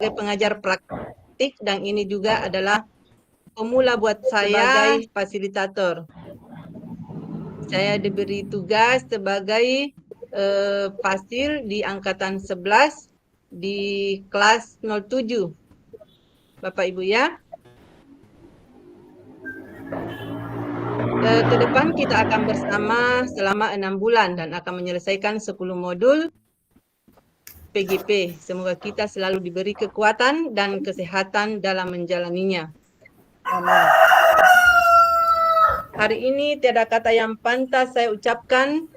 sebagai pengajar praktik dan ini juga adalah pemula buat saya sebagai fasilitator. Saya diberi tugas sebagai fasil di angkatan 11 di kelas 07. Bapak Ibu ya. Ke depan kita akan bersama selama 6 bulan dan akan menyelesaikan 10 modul PGP. Semoga kita selalu diberi kekuatan dan kesehatan dalam menjalaninya. Amin. Hari ini tiada kata yang pantas saya ucapkan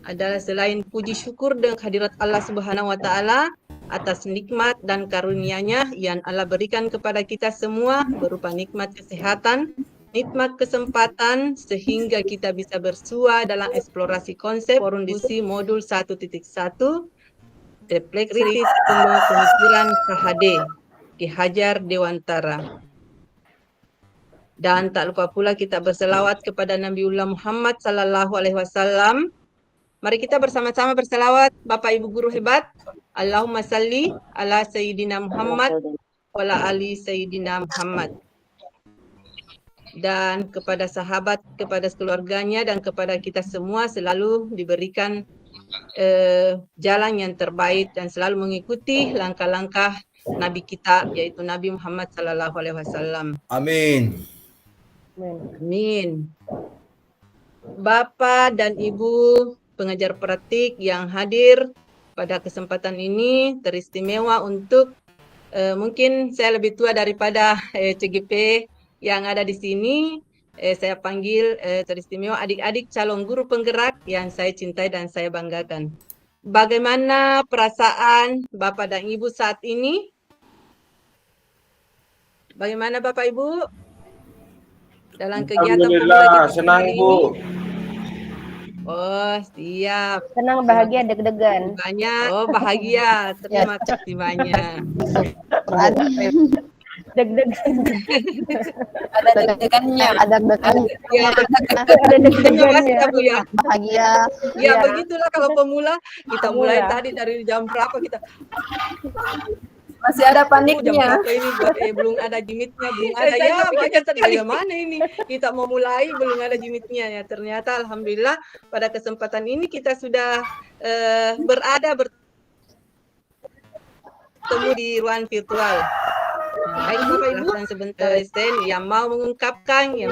adalah selain puji syukur dengan kehadirat Allah Subhanahu wa taala atas nikmat dan karunia-Nya yang Allah berikan kepada kita semua berupa nikmat kesehatan, nikmat kesempatan sehingga kita bisa bersua dalam eksplorasi konsep forum diskusi modul 1.1 Refleksi kritis penuh pemikiran KHD Ki Hajar Dewantara. Dan tak lupa pula kita berselawat kepada Nabiullah Muhammad sallallahu alaihi wasallam. Mari kita bersama-sama berselawat Bapak Ibu guru hebat. Allahumma salli ala Sayyidina Muhammad wa ala ali Sayyidina Muhammad. Dan kepada sahabat, kepada keluarganya dan kepada kita semua selalu diberikan jalan yang terbaik dan selalu mengikuti langkah-langkah Nabi kita yaitu Nabi Muhammad sallallahu alaihi wasallam. Amin. Amin. Bapak dan Ibu pengajar praktik yang hadir pada kesempatan ini teristimewa untuk mungkin saya lebih tua daripada CGP yang ada di sini. Saya panggil teristimewa adik-adik calon guru penggerak yang saya cintai dan saya banggakan. Bagaimana perasaan Bapak dan Ibu saat ini? Bagaimana Bapak Ibu? Dalam kegiatan Alhamdulillah, senang Bu. Oh, siap. Senang, bahagia, deg-degan. Banyak. Oh, bahagia. Terima kasih banyak. Deg-degan. Ada deg-degannya. Ada deg-degannya. Ya, Ada deg-degannya. Bu ya. Bahagia. Ya, begitulah kalau pemula. Kita mulai tadi dari jam berapa kita? Masih ada Jam paniknya. berapa ini? Belum ada jimitnya, belum ada. Ya, pikir dari mana ini? Kita mau mulai belum ada jimitnya ya. Ternyata alhamdulillah pada kesempatan ini kita sudah bertemu di ruang virtual. Baik Bapak Ibu, sebentar Sten yang mau mengungkapkan yang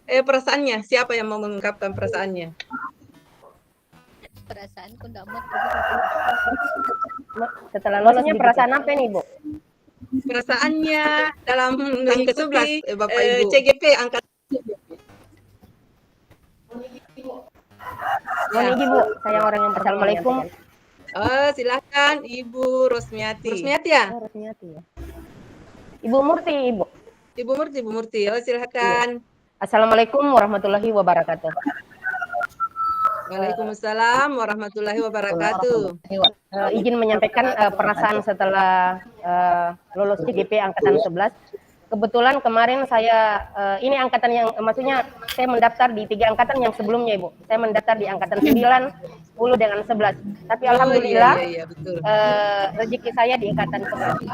perasaannya. Siapa yang mau mengungkapkan perasaannya? Perasaanku enggak mau. Setelah lolosnya perasaan apa nih, Bu? Perasaannya dalam mengikuti Bapak Ibu CGP angkat. Mohon izin, Bu. Saya orang yang Assalamualaikum. Silakan Ibu Rosmiati. Rosmiati ya? Oh, Rosmiati ya. Ibu Murti, Ibu. Ibu Murti. Oh, silakan. Assalamualaikum warahmatullahi wabarakatuh. Waalaikumsalam warahmatullahi wabarakatuh. Izin menyampaikan perasaan setelah lulus CGP angkatan 11. Kebetulan kemarin saya ini angkatan yang maksudnya saya mendaftar di 3 angkatan yang sebelumnya, Ibu. Saya mendaftar di angkatan 9, 10 dengan 11. Tapi alhamdulillah betul. rezeki saya di angkatan 11.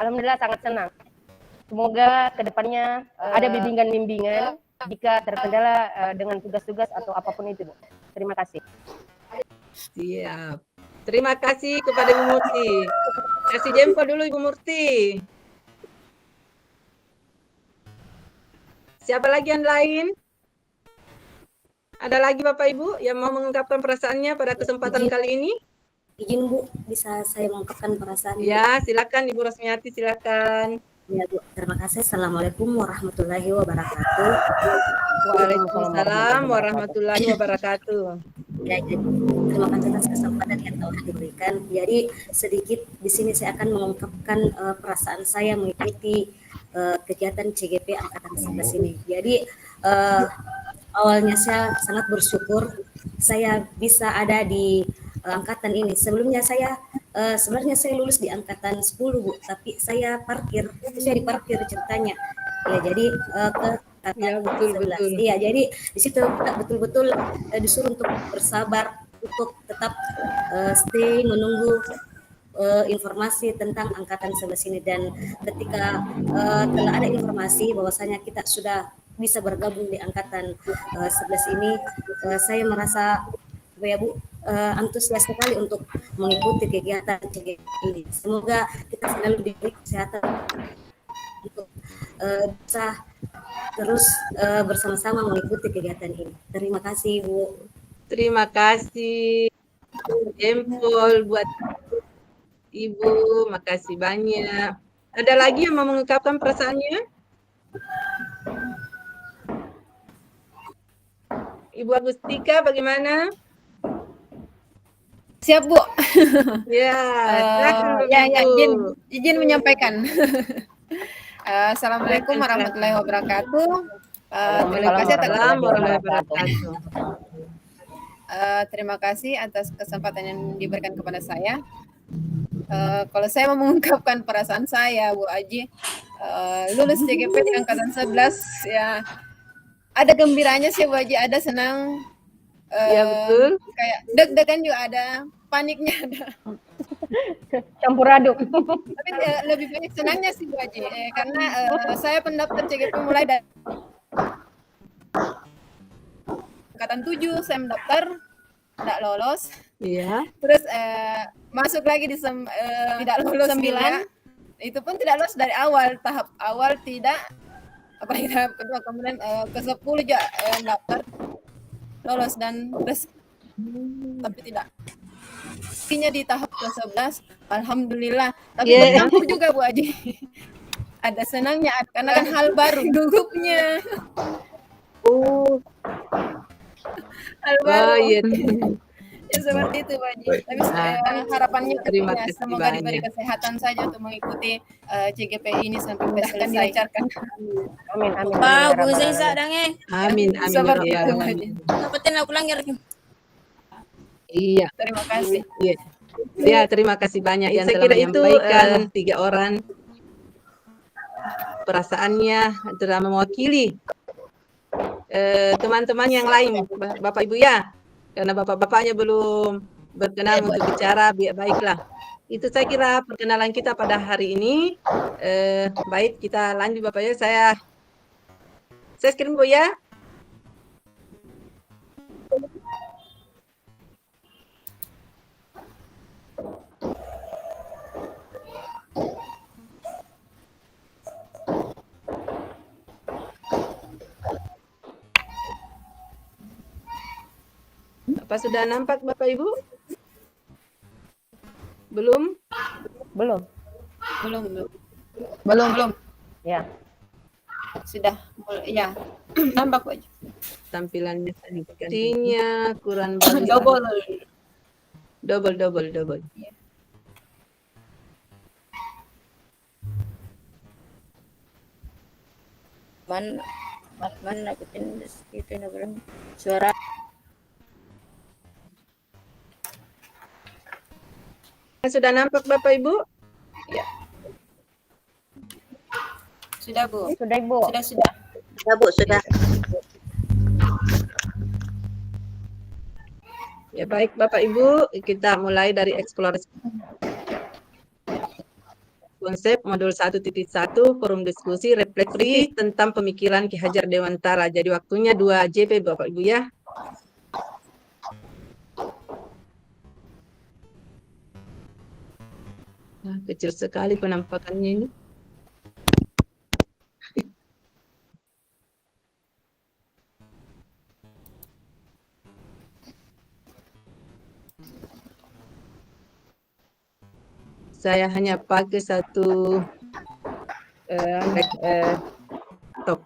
Alhamdulillah sangat senang. Semoga kedepannya ada bimbingan-bimbingan jika terkendala dengan tugas-tugas atau apapun itu, Bu. Terima kasih. Siap. Terima kasih kepada Ibu Murti. Kasih jempol dulu Ibu Murti. Siapa lagi yang lain? Ada lagi Bapak Ibu yang mau mengungkapkan perasaannya pada kesempatan kali ini? Izin Bu, bisa saya mengungkapkan perasaan? Ya, silakan Ibu Rosmiati, silakan. Ya Bu, terima kasih. Assalamualaikum warahmatullahi wabarakatuh. Waalaikumsalam warahmatullahi wabarakatuh. Ya, terima kasih atas kesempatan yang telah diberikan. Jadi sedikit di sini saya akan mengungkapkan perasaan saya mengikuti kegiatan CGP angkatan 11 ini. Jadi awalnya saya sangat bersyukur saya bisa ada di angkatan ini. Sebelumnya saya sebenarnya saya lulus di angkatan 10 Bu, tapi saya diparkir ceritanya. Ya, jadi ke angkatan 11. Iya, jadi di situ kita betul-betul disuruh untuk bersabar untuk tetap stay menunggu informasi tentang angkatan 11 ini, dan ketika telah ada informasi bahwasanya kita sudah bisa bergabung di angkatan 11 ini, saya merasa ya Bu, antusias sekali untuk mengikuti kegiatan ini. Semoga kita selalu diberi kesehatan untuk bisa terus bersama-sama mengikuti kegiatan ini. Terima kasih Bu. Terima kasih. Jempol buat Ibu, makasih banyak. Ada lagi yang mau mengungkapkan perasaannya? Ibu Agustika, bagaimana? Siap, Bu. Ya, silakan Ya, Ibu. izin menyampaikan. Assalamualaikum warahmatullahi wabarakatuh. Terima kasih atas Waalaikumsalam warahmatullahi wabarakatuh. terima kasih atas kesempatan yang diberikan kepada saya. Kalau saya mau mengungkapkan perasaan saya, Bu Aji, lulus CGP di angkatan 11, ya ada gembiranya sih Bu Aji, ada senang, Ya, betul. kayak deg-degan juga ada, paniknya ada. Campur aduk. Tapi lebih banyak senangnya sih Bu Aji, karena saya pendaftar CGP mulai dari angkatan 7, saya mendaftar, tidak lolos. Iya. Terus masuk lagi di tidak lolos 9, itu pun tidak lolos dari awal, tahap awal tidak, apalagi tahap kedua, kemudian ke 10 juga daftar lolos, dan terus tapi tidak. Akhirnya di tahap ke-11, alhamdulillah. Tapi bercampur juga Bu Aji. Ada senangnya, karena kan hal baru, gugupnya. Hal baru. Oh, iya. Ya seperti itu Bu Haji. Tapi harapannya Terima tentunya kasih semoga banyak. diberi kesehatan saja untuk mengikuti CGP ini sampai selesai. Dilancarkan. Amin, amin. Wow, Bu Zaisa dange. Amin, amin. Seperti Ya, itu Bu Rabbi. Haji. Dapetin aku langgar. Iya. Terima kasih. Iya. Ya, terima kasih banyak yang Saya telah kira itu, menyampaikan 3 orang perasaannya telah mewakili teman-teman yang lain, Bapak Ibu ya. Karena bapak-bapaknya belum berkenan untuk bicara, baiklah. Itu saya kira perkenalan kita pada hari ini. Baik, kita lanjut Bapak ya. Saya screen Bu ya. Apa sudah nampak Bapak Ibu? Belum? Belum. Belum. Ya. Sudah. Ya. Nampak Bu Haji. Tampilannya sepertinya kurang bagus. Double. Man dapetin itu belum suara. Sudah nampak Bapak Ibu? Sudah Bu. Sudah Ibu. Sudah. Ya Bu, sudah. Ya baik Bapak Ibu, kita mulai dari eksplorasi konsep modul 1.1 forum diskusi refleksi tentang pemikiran Ki Hajar Dewantara. Jadi waktunya 2 JP Bapak Ibu ya. Nah, kecil sekali penampakannya ini. Saya hanya pakai satu laptop.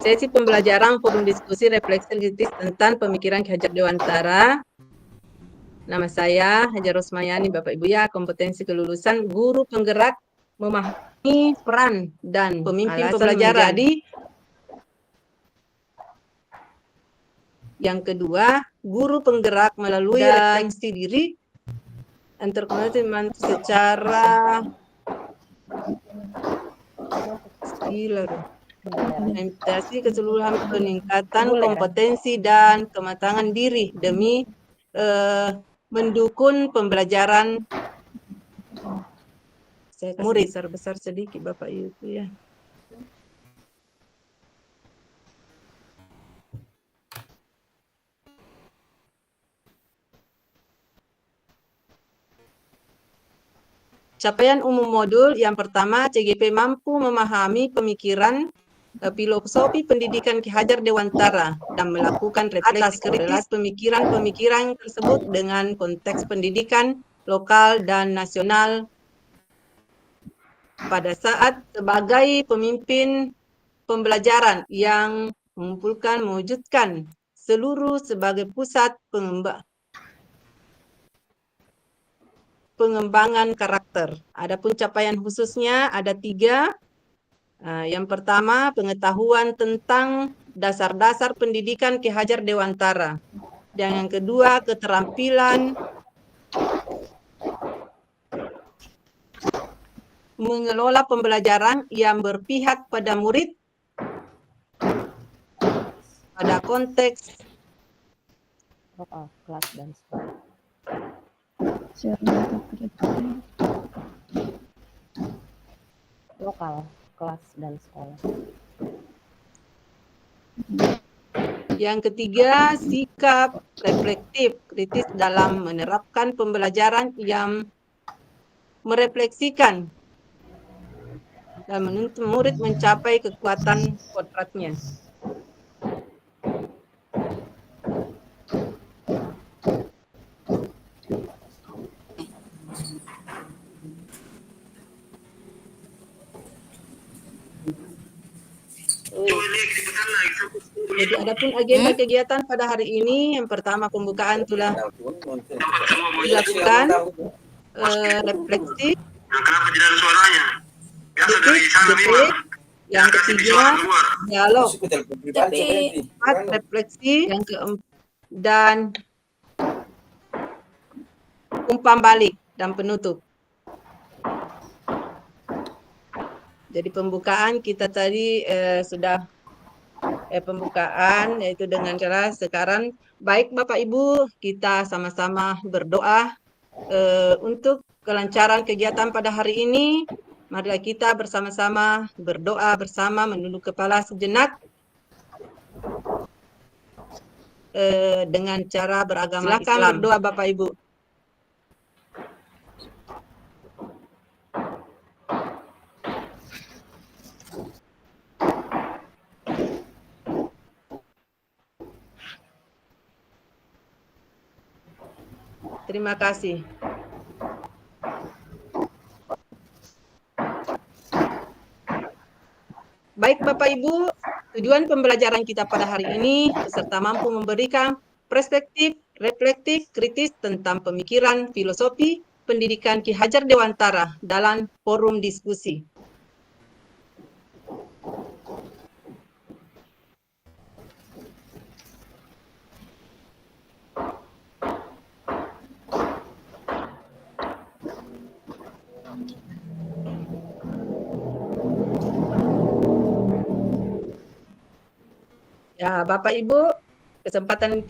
Sesi pembelajaran forum diskusi refleksi kritis tentang pemikiran Ki Hajar Dewantara. Nama saya Hajar Rosmayani, Bapak Ibu ya, kompetensi kelulusan guru penggerak memahami peran dan pemimpin pembelajaran. Yang kedua, guru penggerak melalui refleksi diri antarkomunitas secara implementasi keseluruhan peningkatan kompetensi dan kematangan diri demi mendukung pembelajaran murid besar sedikit Bapak Ibu ya. Capaian umum modul yang pertama, CGP mampu memahami pemikiran filosofi pendidikan Ki Hajar Dewantara dan melakukan refleksi kritis pemikiran-pemikiran tersebut dengan konteks pendidikan lokal dan nasional pada saat sebagai pemimpin pembelajaran yang mewujudkan seluruh sebagai pusat pengembangan karakter. Adapun capaian khususnya ada 3. Yang pertama, pengetahuan tentang dasar-dasar pendidikan Ki Hajar Dewantara. Dan yang kedua, keterampilan mengelola pembelajaran yang berpihak pada murid pada konteks kelas dan sekolah. Lokal, kelas dan sekolah. Yang ketiga, sikap reflektif kritis dalam menerapkan pembelajaran yang merefleksikan dan menuntut murid mencapai kekuatan kodratnya. Jadi adapun agenda kegiatan pada hari ini, yang pertama pembukaan telah dilakukan, refleksi, kritik, yang ketiga dialog, empat refleksi, yang keempat dan umpan balik dan penutup. Jadi pembukaan kita tadi sudah pembukaan yaitu dengan cara sekarang baik Bapak Ibu kita sama-sama berdoa untuk kelancaran kegiatan pada hari ini. Marilah kita bersama-sama berdoa bersama menunduk kepala sejenak dengan cara beragama Islam. Silakan berdoa Bapak Ibu. Terima kasih. Baik Bapak Ibu, tujuan pembelajaran kita pada hari ini peserta mampu memberikan perspektif reflektif kritis tentang pemikiran filosofi pendidikan Ki Hajar Dewantara dalam forum diskusi. Ya, Bapak Ibu, kesempatan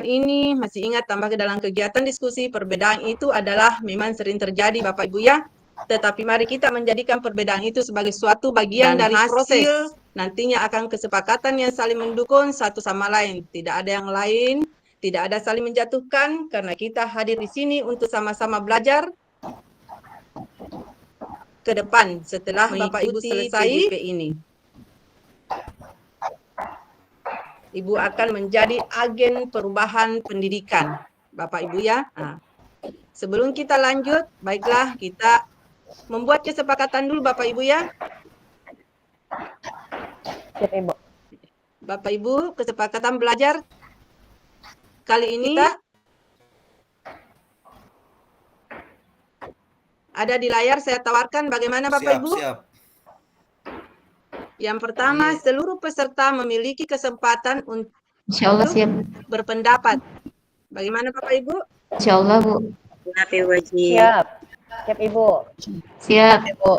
ini masih ingat tambah ke dalam kegiatan diskusi perbedaan itu adalah memang sering terjadi Bapak Ibu ya. Tetapi mari kita menjadikan perbedaan itu sebagai suatu bagian dari proses. Nantinya akan kesepakatan yang saling mendukung satu sama lain. Tidak ada yang lain, tidak ada saling menjatuhkan karena kita hadir di sini untuk sama-sama belajar ke depan setelah Bapak Ibu selesai CGP ini. Ibu akan menjadi agen perubahan pendidikan, Bapak Ibu ya. Nah, sebelum kita lanjut, baiklah kita membuat kesepakatan dulu Bapak Ibu ya. Siap Ibu. Bapak Ibu, kesepakatan belajar kali ini ada di layar saya tawarkan bagaimana Bapak Ibu? Siap. Yang pertama, seluruh peserta memiliki kesempatan untuk Insya Allah siap. berpendapat. Bagaimana Bapak Ibu? Insya Allah Bu. Siap. Siap Ibu. Siap. Ibu.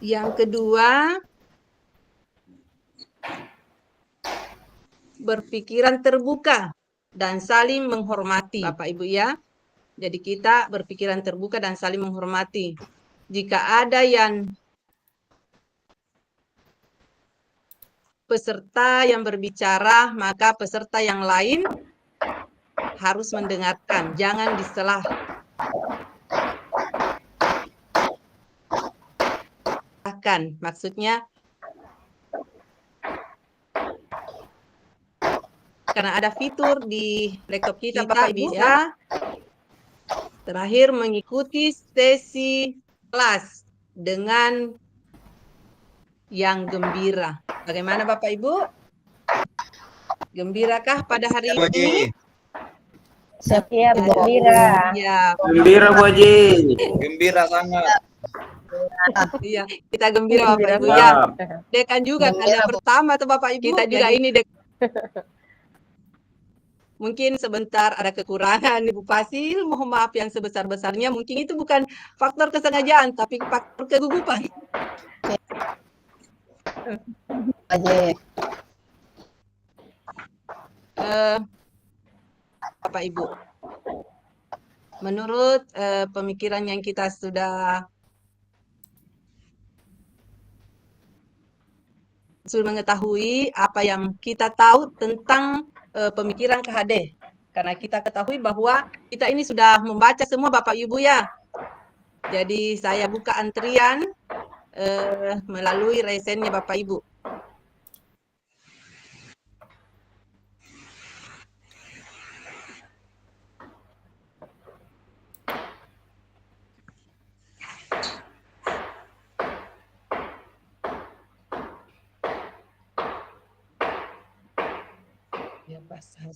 Yang kedua, berpikiran terbuka dan saling menghormati, Bapak Ibu ya. Jadi kita berpikiran terbuka dan saling menghormati. Jika ada yang peserta yang berbicara, maka peserta yang lain harus mendengarkan, jangan diselah. Maksudnya karena ada fitur di laptop kita bisa terakhir mengikuti sesi kelas dengan yang gembira. Bagaimana Bapak Ibu? Gembirakah pada hari Bu Haji. ini? Siap, gembira. Ya, Gembira Bu Haji. Gembira sangat. iya, kita gembira Bapak Ibu Gembira. ya. Dekan juga kan yang pertama tuh Bapak Ibu. Kita juga ini mungkin sebentar ada kekurangan Ibu Fasil, mohon maaf yang sebesar-besarnya. Mungkin itu bukan faktor kesengajaan, tapi faktor kegugupan. Bapak Ibu, menurut pemikiran yang kita sudah mengetahui apa yang kita tahu tentang pemikiran KHD. Karena kita ketahui bahwa kita ini sudah membaca semua Bapak Ibu ya. Jadi saya buka antrian melalui resennya Bapak Ibu.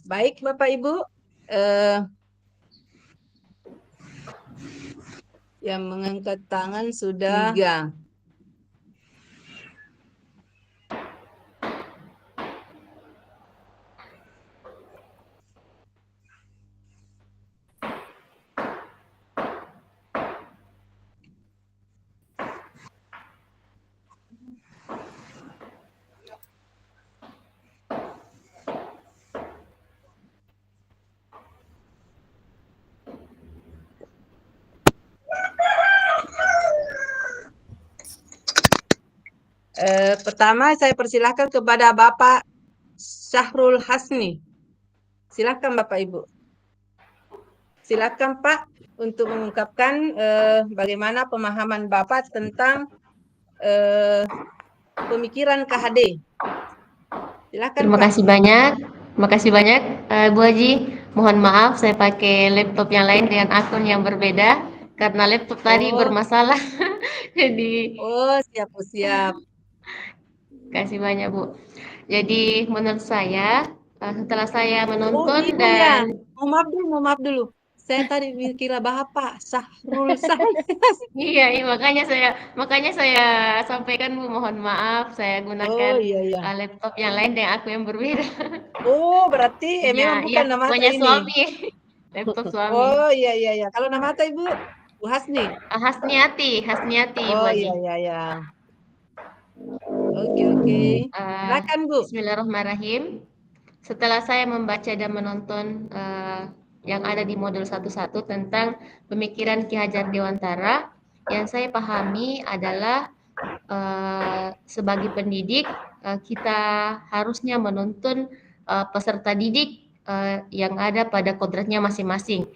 Baik Bapak Ibu, yang mengangkat tangan sudah 3. Pertama saya persilahkan kepada Bapak Syahrul Hasni. Silakan Bapak Ibu. Silakan Pak untuk mengungkapkan bagaimana pemahaman Bapak tentang pemikiran KHD. Silakan Terima Pak. kasih banyak. Terima kasih banyak, Bu Haji. Mohon maaf, saya pakai laptop yang lain dengan akun yang berbeda karena laptop tadi bermasalah. Jadi, Siap. kasih banyak Bu. Jadi menurut saya, setelah saya menonton Ibu ya. dan Mohon maaf dulu. Saya tadi kira Bapak Syahrul iya, makanya saya sampaikan Bu, mohon maaf, saya gunakan iya. laptop yang lain dengan aku yang berbeda. Berarti memang bukan nama punya ini. suami, laptop suami. Iya. Kalau nama Ibu Bu Hasni. Hasniati, Bu Haji. Iya. Oke. Silakan Bu. Bismillahirrahmanirrahim. Setelah saya membaca dan menonton yang ada di modul 11 tentang pemikiran Ki Hajar Dewantara, yang saya pahami adalah sebagai pendidik kita harusnya menuntun peserta didik yang ada pada kodratnya masing-masing.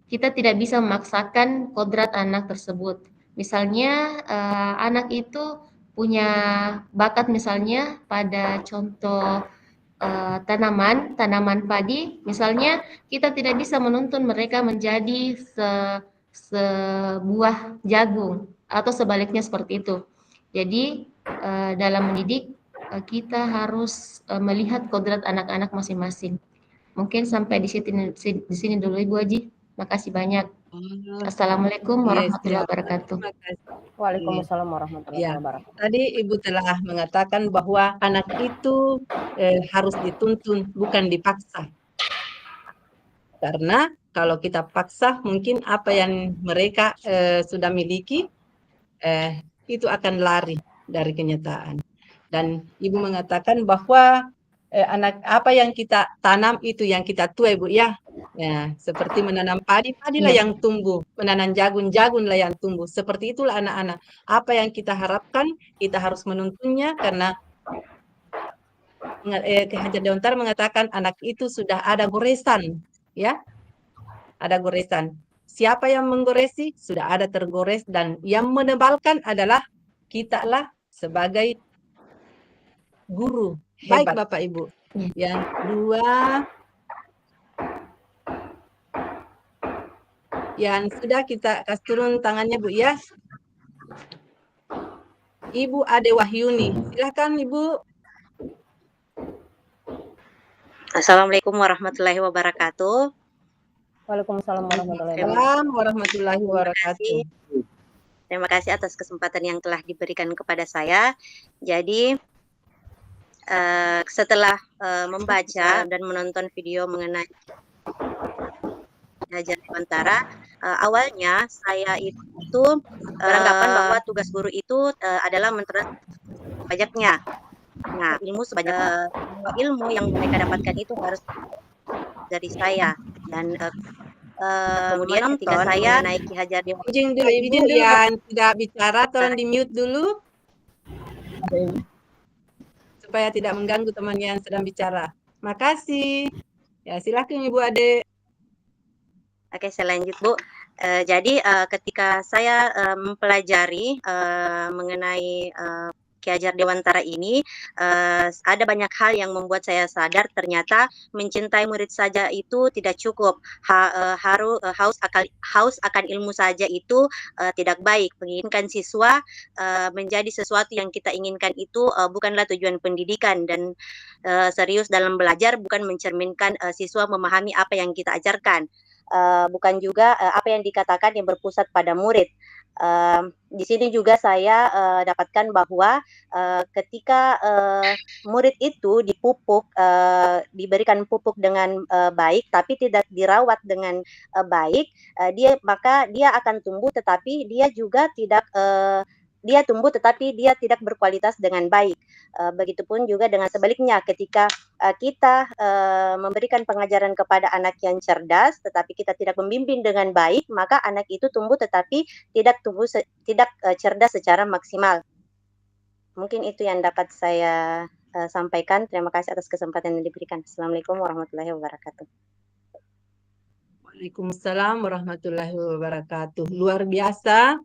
Kita tidak bisa memaksakan kodrat anak tersebut. Misalnya anak itu punya bakat misalnya pada contoh tanaman padi, misalnya kita tidak bisa menuntun mereka menjadi sebuah jagung atau sebaliknya seperti itu. Jadi dalam mendidik kita harus melihat kodrat anak-anak masing-masing. Mungkin sampai di sini dulu Ibu Haji. Makasih banyak. Assalamualaikum warahmatullahi wabarakatuh. Waalaikumsalam warahmatullahi wabarakatuh. Tadi Ibu telah mengatakan bahwa anak itu harus dituntun, bukan dipaksa. Karena kalau kita paksa, mungkin apa yang mereka sudah miliki itu akan lari dari kenyataan. Dan Ibu mengatakan bahwa anak apa yang kita tanam itu yang kita tuai, Bu, ya. Ya, seperti menanam padi, padilah yang tumbuh, menanam jagung, jagunglah yang tumbuh. Seperti itulah anak-anak. Apa yang kita harapkan, kita harus menuntunnya karena Ki Hajar Dewantara mengatakan anak itu sudah ada goresan, ya, ada goresan. Siapa yang menggoresi, sudah ada tergores dan yang menebalkan adalah kita lah sebagai guru. Baik, Hebat. Bapak Ibu. Yang kedua, yang sudah kita kasih turun tangannya, Bu, ya. Ibu Ade Wahyuni. Silakan, Ibu. Assalamualaikum warahmatullahi wabarakatuh. Waalaikumsalam warahmatullahi wabarakatuh. Salam warahmatullahi wabarakatuh. Terima kasih atas kesempatan yang telah diberikan kepada saya. Jadi setelah membaca dan menonton video mengenai Hajar Dewantara, awalnya saya itu beranggapan bahwa tugas guru itu adalah menerapkan pajaknya. Nah, ilmu sebanyak ilmu yang mereka dapatkan itu harus dari saya dan kemudian ketika saya naik Ki Hajar Dewantara, Izin dulu, Ibu yang tidak bicara, tolong di mute dulu. Supaya tidak mengganggu teman yang sedang bicara. Makasih. Ya, silakan Ibu Ade. Oke, saya lanjut, Bu. Jadi ketika saya mempelajari mengenai Ki Hajar Dewantara ini, ada banyak hal yang membuat saya sadar ternyata mencintai murid saja itu tidak cukup. Haus akan ilmu saja itu tidak baik. Menginginkan siswa menjadi sesuatu yang kita inginkan itu bukanlah tujuan pendidikan, dan serius dalam belajar bukan mencerminkan siswa memahami apa yang kita ajarkan. Bukan juga apa yang dikatakan yang berpusat pada murid. Di sini juga saya dapatkan bahwa ketika murid itu dipupuk, diberikan pupuk dengan baik, tapi tidak dirawat dengan baik, maka dia akan tumbuh, tetapi dia juga tidak dia tumbuh tetapi dia tidak berkualitas dengan baik. Begitupun juga dengan sebaliknya, ketika kita memberikan pengajaran kepada anak yang cerdas, tetapi kita tidak membimbing dengan baik, maka anak itu tumbuh tetapi tidak cerdas secara maksimal. Mungkin itu yang dapat saya sampaikan. Terima kasih atas kesempatan yang diberikan. Assalamualaikum warahmatullahi wabarakatuh. Waalaikumsalam warahmatullahi wabarakatuh. Luar biasa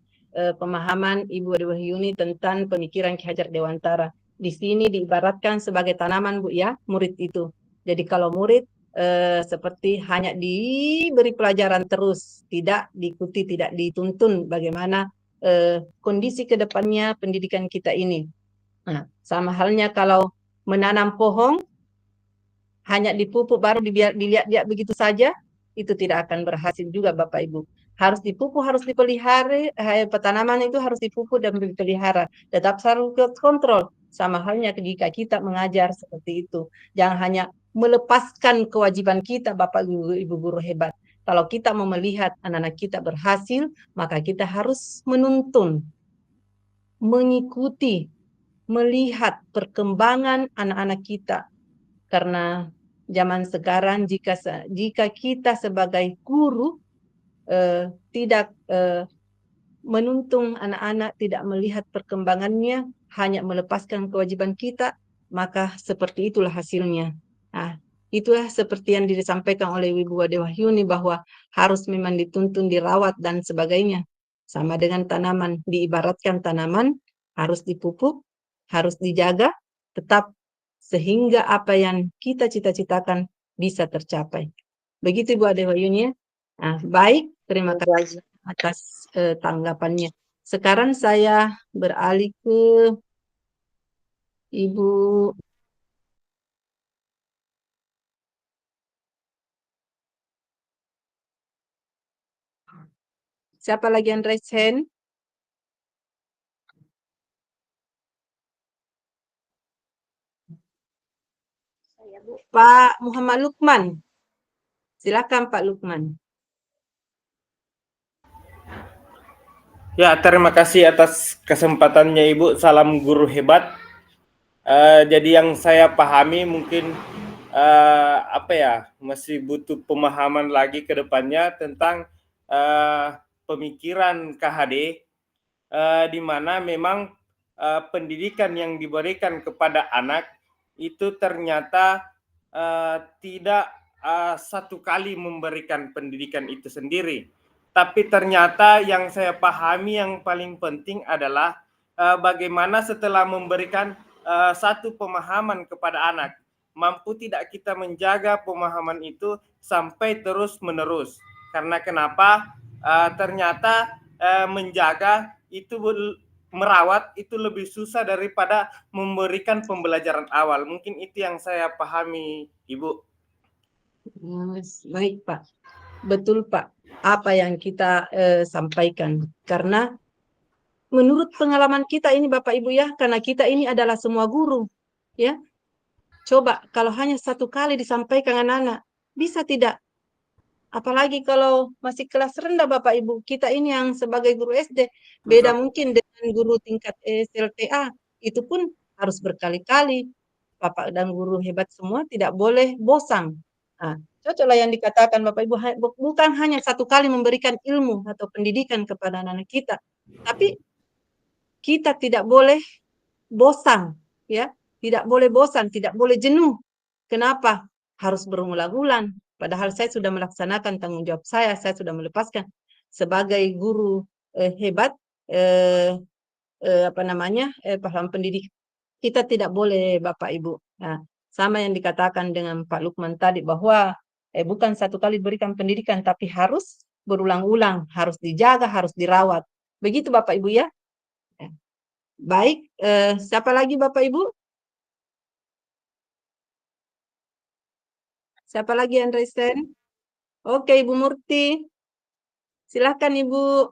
pemahaman Ibu Ade Wahyuni tentang pemikiran Ki Hajar Dewantara. Di sini diibaratkan sebagai tanaman, Bu, ya, murid itu. Jadi kalau murid seperti hanya diberi pelajaran terus, tidak diikuti, tidak dituntun bagaimana kondisi ke depannya pendidikan kita ini. Nah, sama halnya kalau menanam pohon, hanya dipupuk baru dilihat-lihat begitu saja, itu tidak akan berhasil juga, Bapak Ibu. Harus dipupuk, harus dipelihara, tanaman itu harus dipupuk dan dipelihara. Tetap harus kontrol. Sama halnya jika kita mengajar seperti itu. Jangan hanya melepaskan kewajiban kita, Bapak Ibu guru hebat. Kalau kita mau melihat anak-anak kita berhasil, maka kita harus menuntun, mengikuti, melihat perkembangan anak-anak kita. Karena zaman sekarang jika kita sebagai guru tidak menuntun anak-anak, tidak melihat perkembangannya, hanya melepaskan kewajiban kita, maka seperti itulah hasilnya. Nah, itulah seperti yang disampaikan oleh Ibu Ade Wahyuni bahwa harus memang dituntun, dirawat dan sebagainya. Sama dengan tanaman, diibaratkan tanaman harus dipupuk, harus dijaga, tetap sehingga apa yang kita cita-citakan bisa tercapai. Begitu Ibu Ade Wahyuni. Nah, baik, terima kasih atas tanggapannya. Sekarang saya beralih ke Ibu siapa lagi yang raise hand? Pak Muhammad Lukman. Silakan Pak Lukman. Ya, terima kasih atas kesempatannya Ibu. Salam guru hebat. Jadi yang saya pahami mungkin masih butuh pemahaman lagi ke depannya tentang pemikiran KHD, di mana memang pendidikan yang diberikan kepada anak itu ternyata tidak satu kali memberikan pendidikan itu sendiri. Tapi ternyata yang saya pahami yang paling penting adalah bagaimana setelah memberikan satu pemahaman kepada anak, mampu tidak kita menjaga pemahaman itu sampai terus-menerus. Karena kenapa? Ternyata menjaga itu, merawat itu lebih susah daripada memberikan pembelajaran awal. Mungkin itu yang saya pahami, Ibu. Baik, Pak. Betul, Pak. Apa yang kita sampaikan. Karena menurut pengalaman kita ini Bapak Ibu ya, karena kita ini adalah semua guru. Ya, coba kalau hanya satu kali disampaikan anak-anak, bisa tidak? Apalagi kalau masih kelas rendah Bapak Ibu, kita ini yang sebagai guru SD, beda mungkin dengan guru tingkat SLTA, itu pun harus berkali-kali. Bapak dan guru hebat semua tidak boleh bosan. Nah, cocoklah yang dikatakan Bapak Ibu, bukan hanya satu kali memberikan ilmu atau pendidikan kepada anak-anak kita, tapi kita tidak boleh bosan, ya, tidak boleh bosan, tidak boleh jenuh. Kenapa? Harus berulang-ulang. Padahal saya sudah melaksanakan tanggung jawab saya sudah melepaskan sebagai guru hebat, paham pendidik. Kita tidak boleh Bapak Ibu. Nah, sama yang dikatakan dengan Pak Lukman tadi bahwa bukan satu kali berikan pendidikan, tapi harus berulang-ulang, harus dijaga, harus dirawat. Begitu Bapak Ibu ya. Baik, siapa lagi Bapak Ibu? Siapa lagi yang raisen? Oke, Ibu Murti. Silahkan Ibu.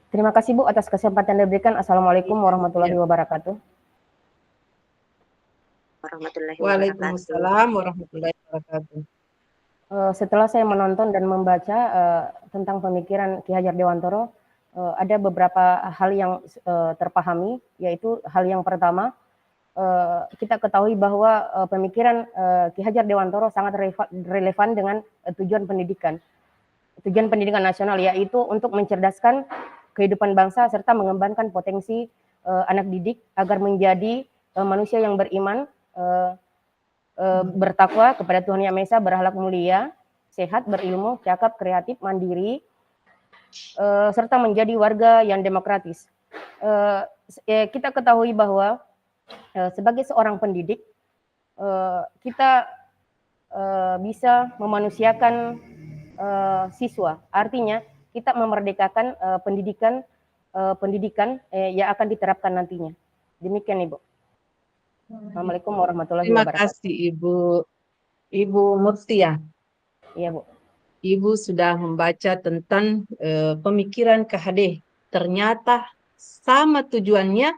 Terima kasih Bu atas kesempatan yang diberikan. Assalamualaikum warahmatullahi wabarakatuh. Waalaikumsalam warahmatullahi wabarakatuh. Setelah saya menonton dan membaca tentang pemikiran Ki Hajar Dewantara, ada beberapa hal yang terpahami, yaitu hal yang pertama, kita ketahui bahwa pemikiran Ki Hajar Dewantara sangat relevan dengan tujuan pendidikan nasional, yaitu untuk mencerdaskan kehidupan bangsa serta mengembangkan potensi anak didik agar menjadi manusia yang beriman, bertakwa kepada Tuhan Yang Maha Esa, berakhlak mulia, sehat, berilmu, cakap, kreatif, mandiri, serta menjadi warga yang demokratis. Kita ketahui bahwa sebagai seorang pendidik, kita bisa memanusiakan siswa. Artinya kita memerdekakan pendidikan yang akan diterapkan nantinya. Demikian Ibu. Assalamualaikum warahmatullahi wabarakatuh. Terima kasih Ibu Murti ya. Iya Bu. Ibu sudah membaca tentang pemikiran KHD. Ternyata sama tujuannya,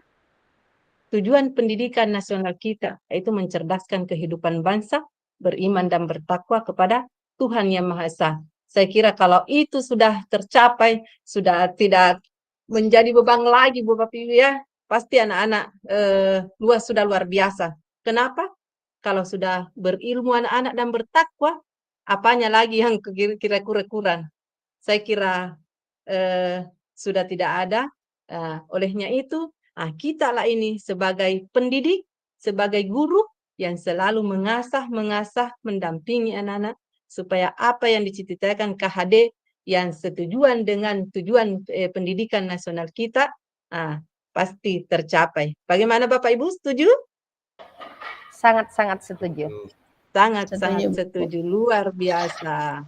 tujuan pendidikan nasional kita, yaitu mencerdaskan kehidupan bangsa, beriman dan bertakwa kepada Tuhan Yang Maha Esa. Saya kira kalau itu sudah tercapai, sudah tidak menjadi beban lagi Bu Bapak Ibu ya, pasti anak-anak sudah luar biasa. Kenapa? Kalau sudah berilmu anak-anak dan bertakwa, apanya lagi yang kira-kira kurang? Saya kira sudah tidak ada. Olehnya itu, kita lah ini sebagai pendidik, sebagai guru yang selalu mengasah, mendampingi anak-anak supaya apa yang diciptakan KHD yang setujuan dengan tujuan pendidikan nasional kita pasti tercapai. Bagaimana Bapak Ibu, setuju? Sangat-sangat setuju. Sangat-sangat setuju, luar biasa.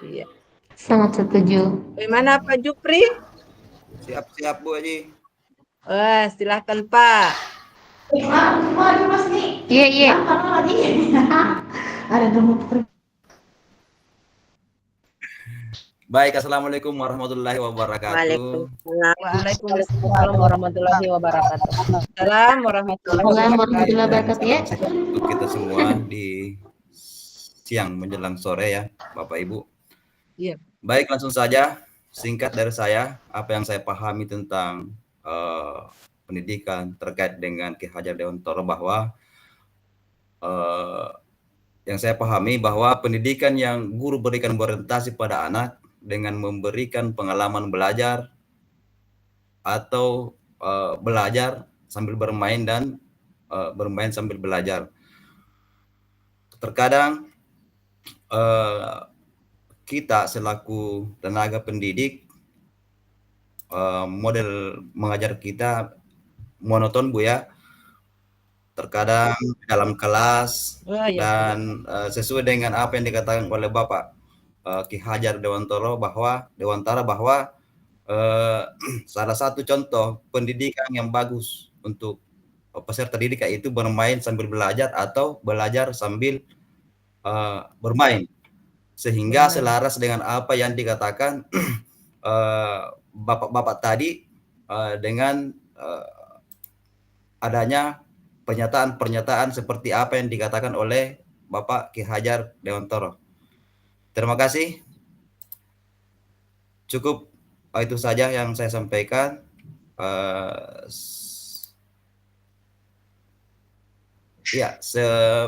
Iya. Sangat setuju. Bagaimana Pak Jupri? Siap-siap Bu Haji. Silakan Pak. Iya. Baik, assalamualaikum warahmatullahi wabarakatuh. Waalaikumsalam warahmatullahi wabarakatuh. Waalaikumsalam warahmatullahi wabarakatuh. Ya. Untuk kita semua di siang menjelang sore ya, Bapak Ibu. Iya. Baik, langsung saja. Singkat dari saya, apa yang saya pahami tentang pendidikan terkait dengan Ki Hajar Dewantara, bahwa yang saya pahami bahwa pendidikan yang guru berikan berorientasi pada anak dengan memberikan pengalaman belajar atau belajar sambil bermain dan bermain sambil belajar. Terkadang kita selaku tenaga pendidik, model mengajar kita monoton, Bu ya. Terkadang dalam kelas dan sesuai dengan apa yang dikatakan oleh Bapak Ki Hajar Dewantara bahwa salah satu contoh pendidikan yang bagus untuk peserta didik itu bermain sambil belajar atau belajar sambil bermain, sehingga selaras dengan apa yang dikatakan bapak-bapak tadi dengan adanya pernyataan seperti apa yang dikatakan oleh Bapak Ki Hajar Dewantara. Terima kasih. Cukup itu saja yang saya sampaikan. Ya,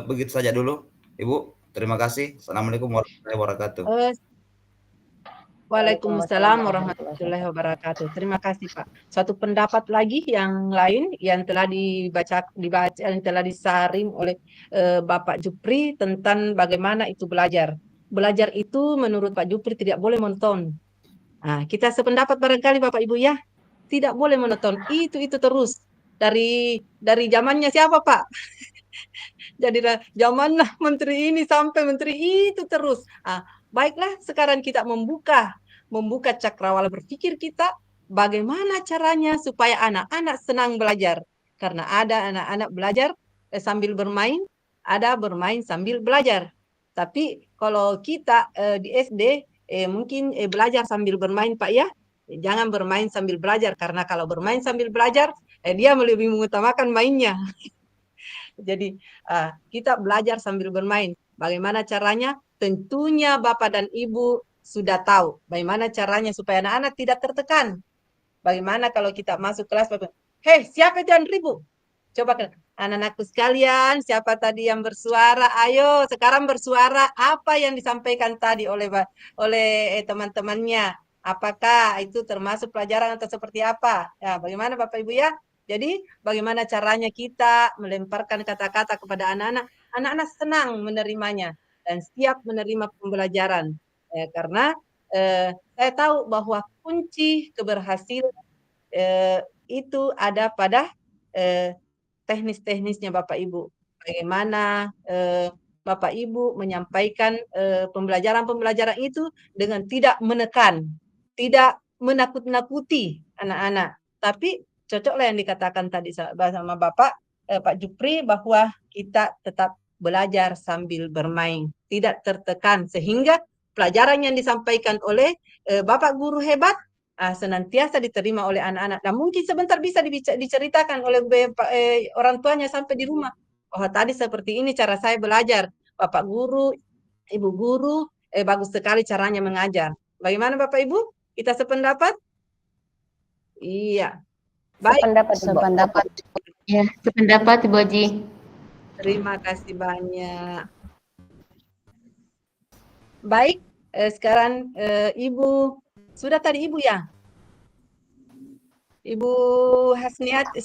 begitu saja dulu, Ibu. Terima kasih. Assalamualaikum warahmatullahi wabarakatuh. Waalaikumsalam warahmatullahi wabarakatuh. Terima kasih, Pak. Satu pendapat lagi yang lain yang telah dibaca yang telah disaring oleh Bapak Jupri tentang bagaimana itu belajar. Belajar itu menurut Pak Jupri tidak boleh monoton. Nah, kita sependapat barangkali Bapak Ibu ya, tidak boleh monoton. Itu terus dari zamannya siapa, Pak? Jadi zamannya menteri ini sampai menteri itu terus. Baiklah, sekarang kita membuka cakrawala berpikir kita, bagaimana caranya supaya anak-anak senang belajar. Karena ada anak-anak belajar sambil bermain, ada bermain sambil belajar. Tapi kalau kita di SD, mungkin belajar sambil bermain, Pak ya. Jangan bermain sambil belajar, karena kalau bermain sambil belajar, dia lebih mengutamakan mainnya. Jadi kita belajar sambil bermain. Bagaimana caranya? Tentunya Bapak dan Ibu sudah tahu bagaimana caranya supaya anak-anak tidak tertekan. Bagaimana kalau kita masuk kelas, hei, siapa itu yang ribut? Coba anak-anakku sekalian, siapa tadi yang bersuara? Ayo, sekarang bersuara. Apa yang disampaikan tadi oleh teman-temannya? Apakah itu termasuk pelajaran atau seperti apa? Ya, bagaimana Bapak Ibu ya? Jadi bagaimana caranya kita melemparkan kata-kata kepada anak-anak? Anak-anak senang menerimanya dan siap menerima pembelajaran. Karena saya tahu bahwa kunci keberhasilan itu ada pada teknis-teknisnya Bapak Ibu. Bagaimana Bapak Ibu menyampaikan pembelajaran-pembelajaran itu dengan tidak menekan, tidak menakut-nakuti anak-anak. Tapi cocoklah yang dikatakan tadi sama Bapak Pak Jupri, bahwa kita tetap belajar sambil bermain, tidak tertekan, sehingga pelajaran yang disampaikan oleh Bapak guru hebat senantiasa diterima oleh anak-anak. Dan mungkin sebentar bisa diceritakan oleh orang tuanya sampai di rumah. Oh, tadi seperti ini cara saya belajar. Bapak guru, Ibu guru, bagus sekali caranya mengajar. Bagaimana Bapak Ibu? Kita sependapat? Iya. Baik. Sependapat. Ya, sependapat Ibu Haji. Terima kasih banyak. Baik, sekarang Ibu, sudah tadi Ibu ya? Ibu Hasniati.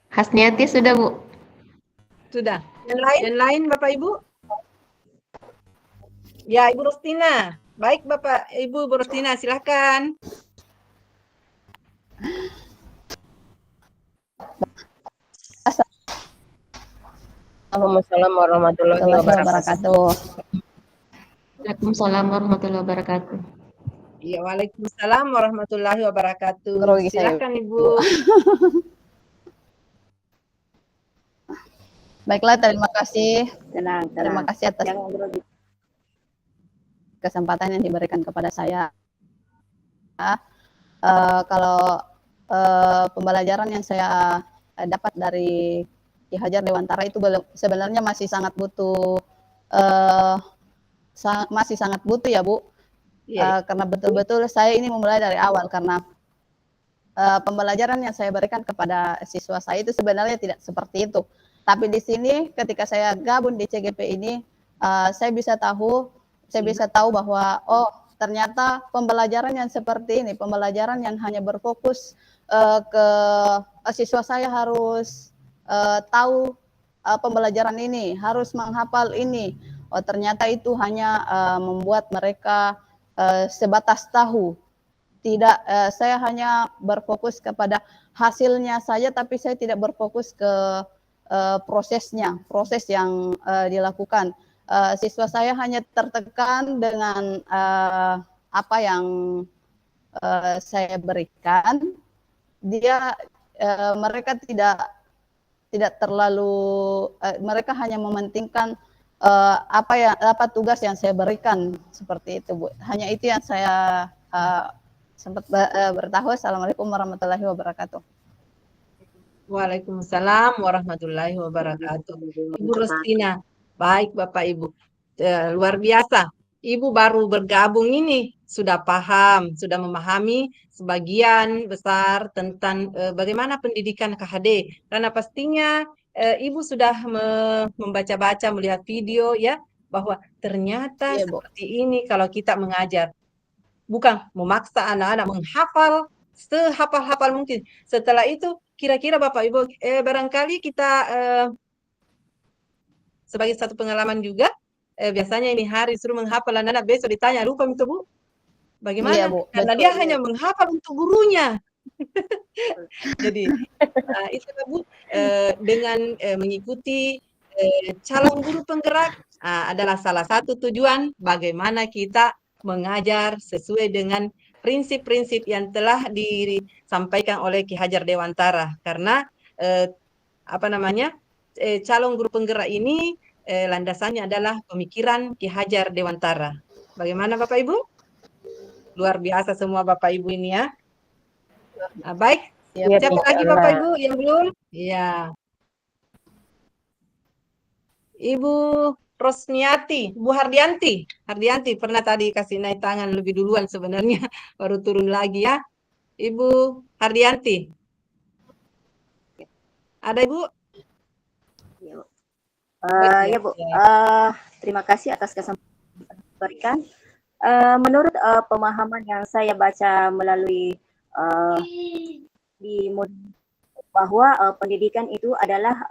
Hasniati sudah, Bu. Sudah. Yang lain Bapak Ibu? Ya, Ibu Rostina. Baik Bapak, Ibu Rostina, silakan. Assalamualaikum warahmatullahi wabarakatuh. Waalaikumsalam warahmatullahi wabarakatuh. Iya, waalaikumsalam warahmatullahi wabarakatuh. Silakan Ibu. Baiklah, terima kasih. Terima kasih atas kesempatan yang diberikan kepada saya. Kalau pembelajaran yang saya dapat dari Ki Hajar Dewantara itu sebenarnya masih sangat butuh masih sangat butuh ya Bu. Karena betul-betul saya ini memulai dari awal karena pembelajaran yang saya berikan kepada siswa saya itu sebenarnya tidak seperti itu. Tapi di sini ketika saya gabung di CGP ini, saya bisa tahu bahwa oh ternyata pembelajaran yang seperti ini, pembelajaran yang hanya berfokus ke siswa saya harus tahu pembelajaran ini, harus menghafal ini. Oh ternyata itu hanya membuat mereka sebatas tahu. Tidak, saya hanya berfokus kepada hasilnya saja, tapi saya tidak berfokus ke prosesnya, proses yang dilakukan. Siswa saya hanya tertekan dengan apa yang saya berikan. Mereka tidak terlalu, mereka hanya mementingkan apa tugas yang saya berikan seperti itu Bu. Hanya itu yang saya sempat bertahu. Assalamualaikum warahmatullahi wabarakatuh. Waalaikumsalam warahmatullahi wabarakatuh. Ibu Rustina, baik Bapak Ibu, luar biasa. Ibu baru bergabung ini sudah paham, sudah memahami sebagian besar tentang bagaimana pendidikan KHD. Karena pastinya Ibu sudah membaca-baca, melihat video ya, bahwa ternyata seperti ini kalau kita mengajar. Bukan memaksa anak-anak menghafal sehafal-hafal mungkin. Setelah itu kira-kira Bapak Ibu barangkali kita sebagai satu pengalaman juga biasanya ini hari suruh menghafal anak-anak, besok ditanya lupa itu Bu. Bagaimana? Iya, Bu. Karena Betul, dia hanya menghafal untuk gurunya. Jadi itu Bu, dengan mengikuti calon guru penggerak adalah salah satu tujuan bagaimana kita mengajar sesuai dengan prinsip-prinsip yang telah disampaikan oleh Ki Hajar Dewantara. Karena calon guru penggerak ini landasannya adalah pemikiran Ki Hajar Dewantara. Bagaimana Bapak Ibu? Luar biasa semua Bapak Ibu ini ya. Baik. Siapa lagi Bapak Ibu yang belum? Iya. Ibu Rosniati, Bu Hardianti pernah tadi kasih naik tangan lebih duluan sebenarnya, baru turun lagi ya. Ibu Hardianti. Ada Ibu? Ya Bu, terima kasih atas kesempatan diberikan. Menurut pemahaman yang saya baca melalui di bahwa pendidikan itu adalah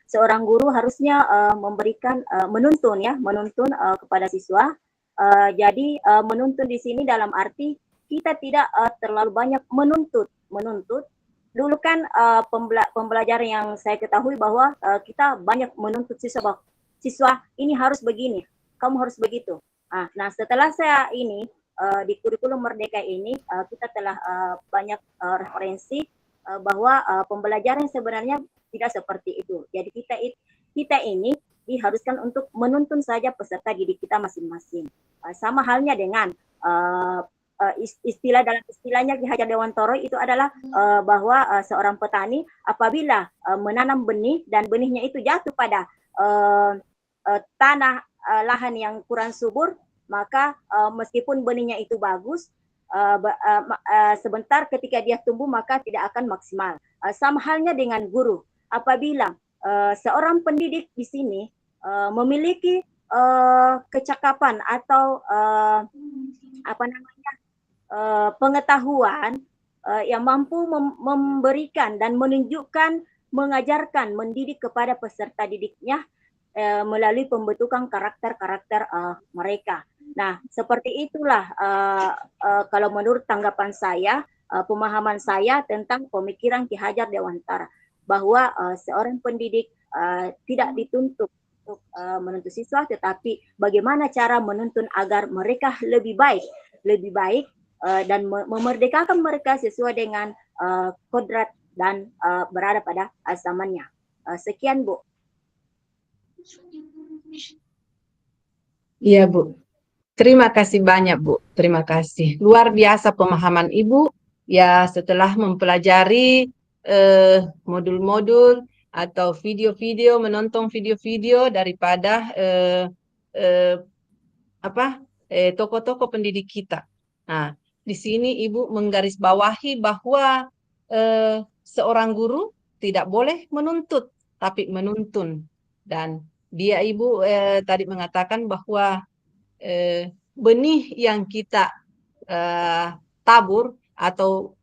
seorang guru harusnya memberikan menuntun kepada siswa. Jadi menuntun di sini dalam arti kita tidak terlalu banyak menuntut. Dulu kan pembelajaran yang saya ketahui bahwa kita banyak menuntut siswa ini harus begini, kamu harus begitu. Nah setelah saya ini di kurikulum Merdeka ini kita telah banyak referensi bahwa pembelajaran sebenarnya tidak seperti itu. Jadi kita ini diharuskan untuk menuntun saja peserta didik kita masing-masing. Sama halnya dengan dalam istilahnya Ki Hajar Dewantara itu adalah bahwa seorang petani apabila menanam benih dan benihnya itu jatuh pada tanah lahan yang kurang subur, maka meskipun benihnya itu bagus, sebentar ketika dia tumbuh maka tidak akan maksimal. Sama halnya dengan guru. Apabila seorang pendidik di sini memiliki kecakapan atau pengetahuan yang mampu memberikan dan menunjukkan, mengajarkan, mendidik kepada peserta didiknya melalui pembentukan karakter-karakter mereka. Nah, seperti itulah kalau menurut tanggapan saya, pemahaman saya tentang pemikiran Ki Hajar Dewantara, bahwa seorang pendidik tidak dituntut untuk menuntut siswa, tetapi bagaimana cara menuntun agar mereka lebih baik dan memerdekakan mereka sesuai dengan kodrat dan berada pada zamannya. Sekian Bu. Iya Bu. Terima kasih banyak Bu. Terima kasih. Luar biasa pemahaman Ibu ya setelah mempelajari modul-modul atau video-video, menonton video-video daripada tokoh-tokoh pendidik kita. Nah, di sini Ibu menggarisbawahi bahwa seorang guru tidak boleh menuntut, tapi menuntun. Dan dia Ibu tadi mengatakan bahwa benih yang kita tabur atau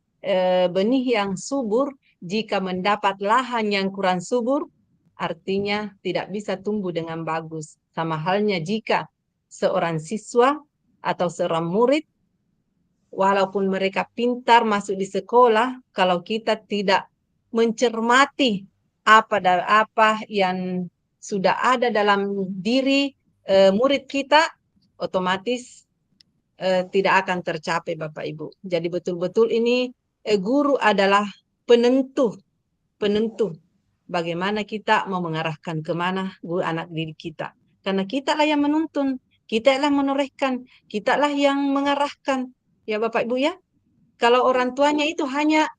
benih yang subur jika mendapat lahan yang kurang subur, artinya tidak bisa tumbuh dengan bagus. Sama halnya jika seorang siswa atau seorang murid, walaupun mereka pintar masuk di sekolah, kalau kita tidak mencermati apa yang sudah ada dalam diri murid kita, otomatis tidak akan tercapai Bapak Ibu. Jadi betul-betul ini guru adalah penentu bagaimana kita mau mengarahkan kemana guru anak didik kita. Karena kita lah yang menuntun, kita lah menorehkan, kita lah yang mengarahkan. Ya Bapak Ibu ya. Kalau orang tuanya itu hanya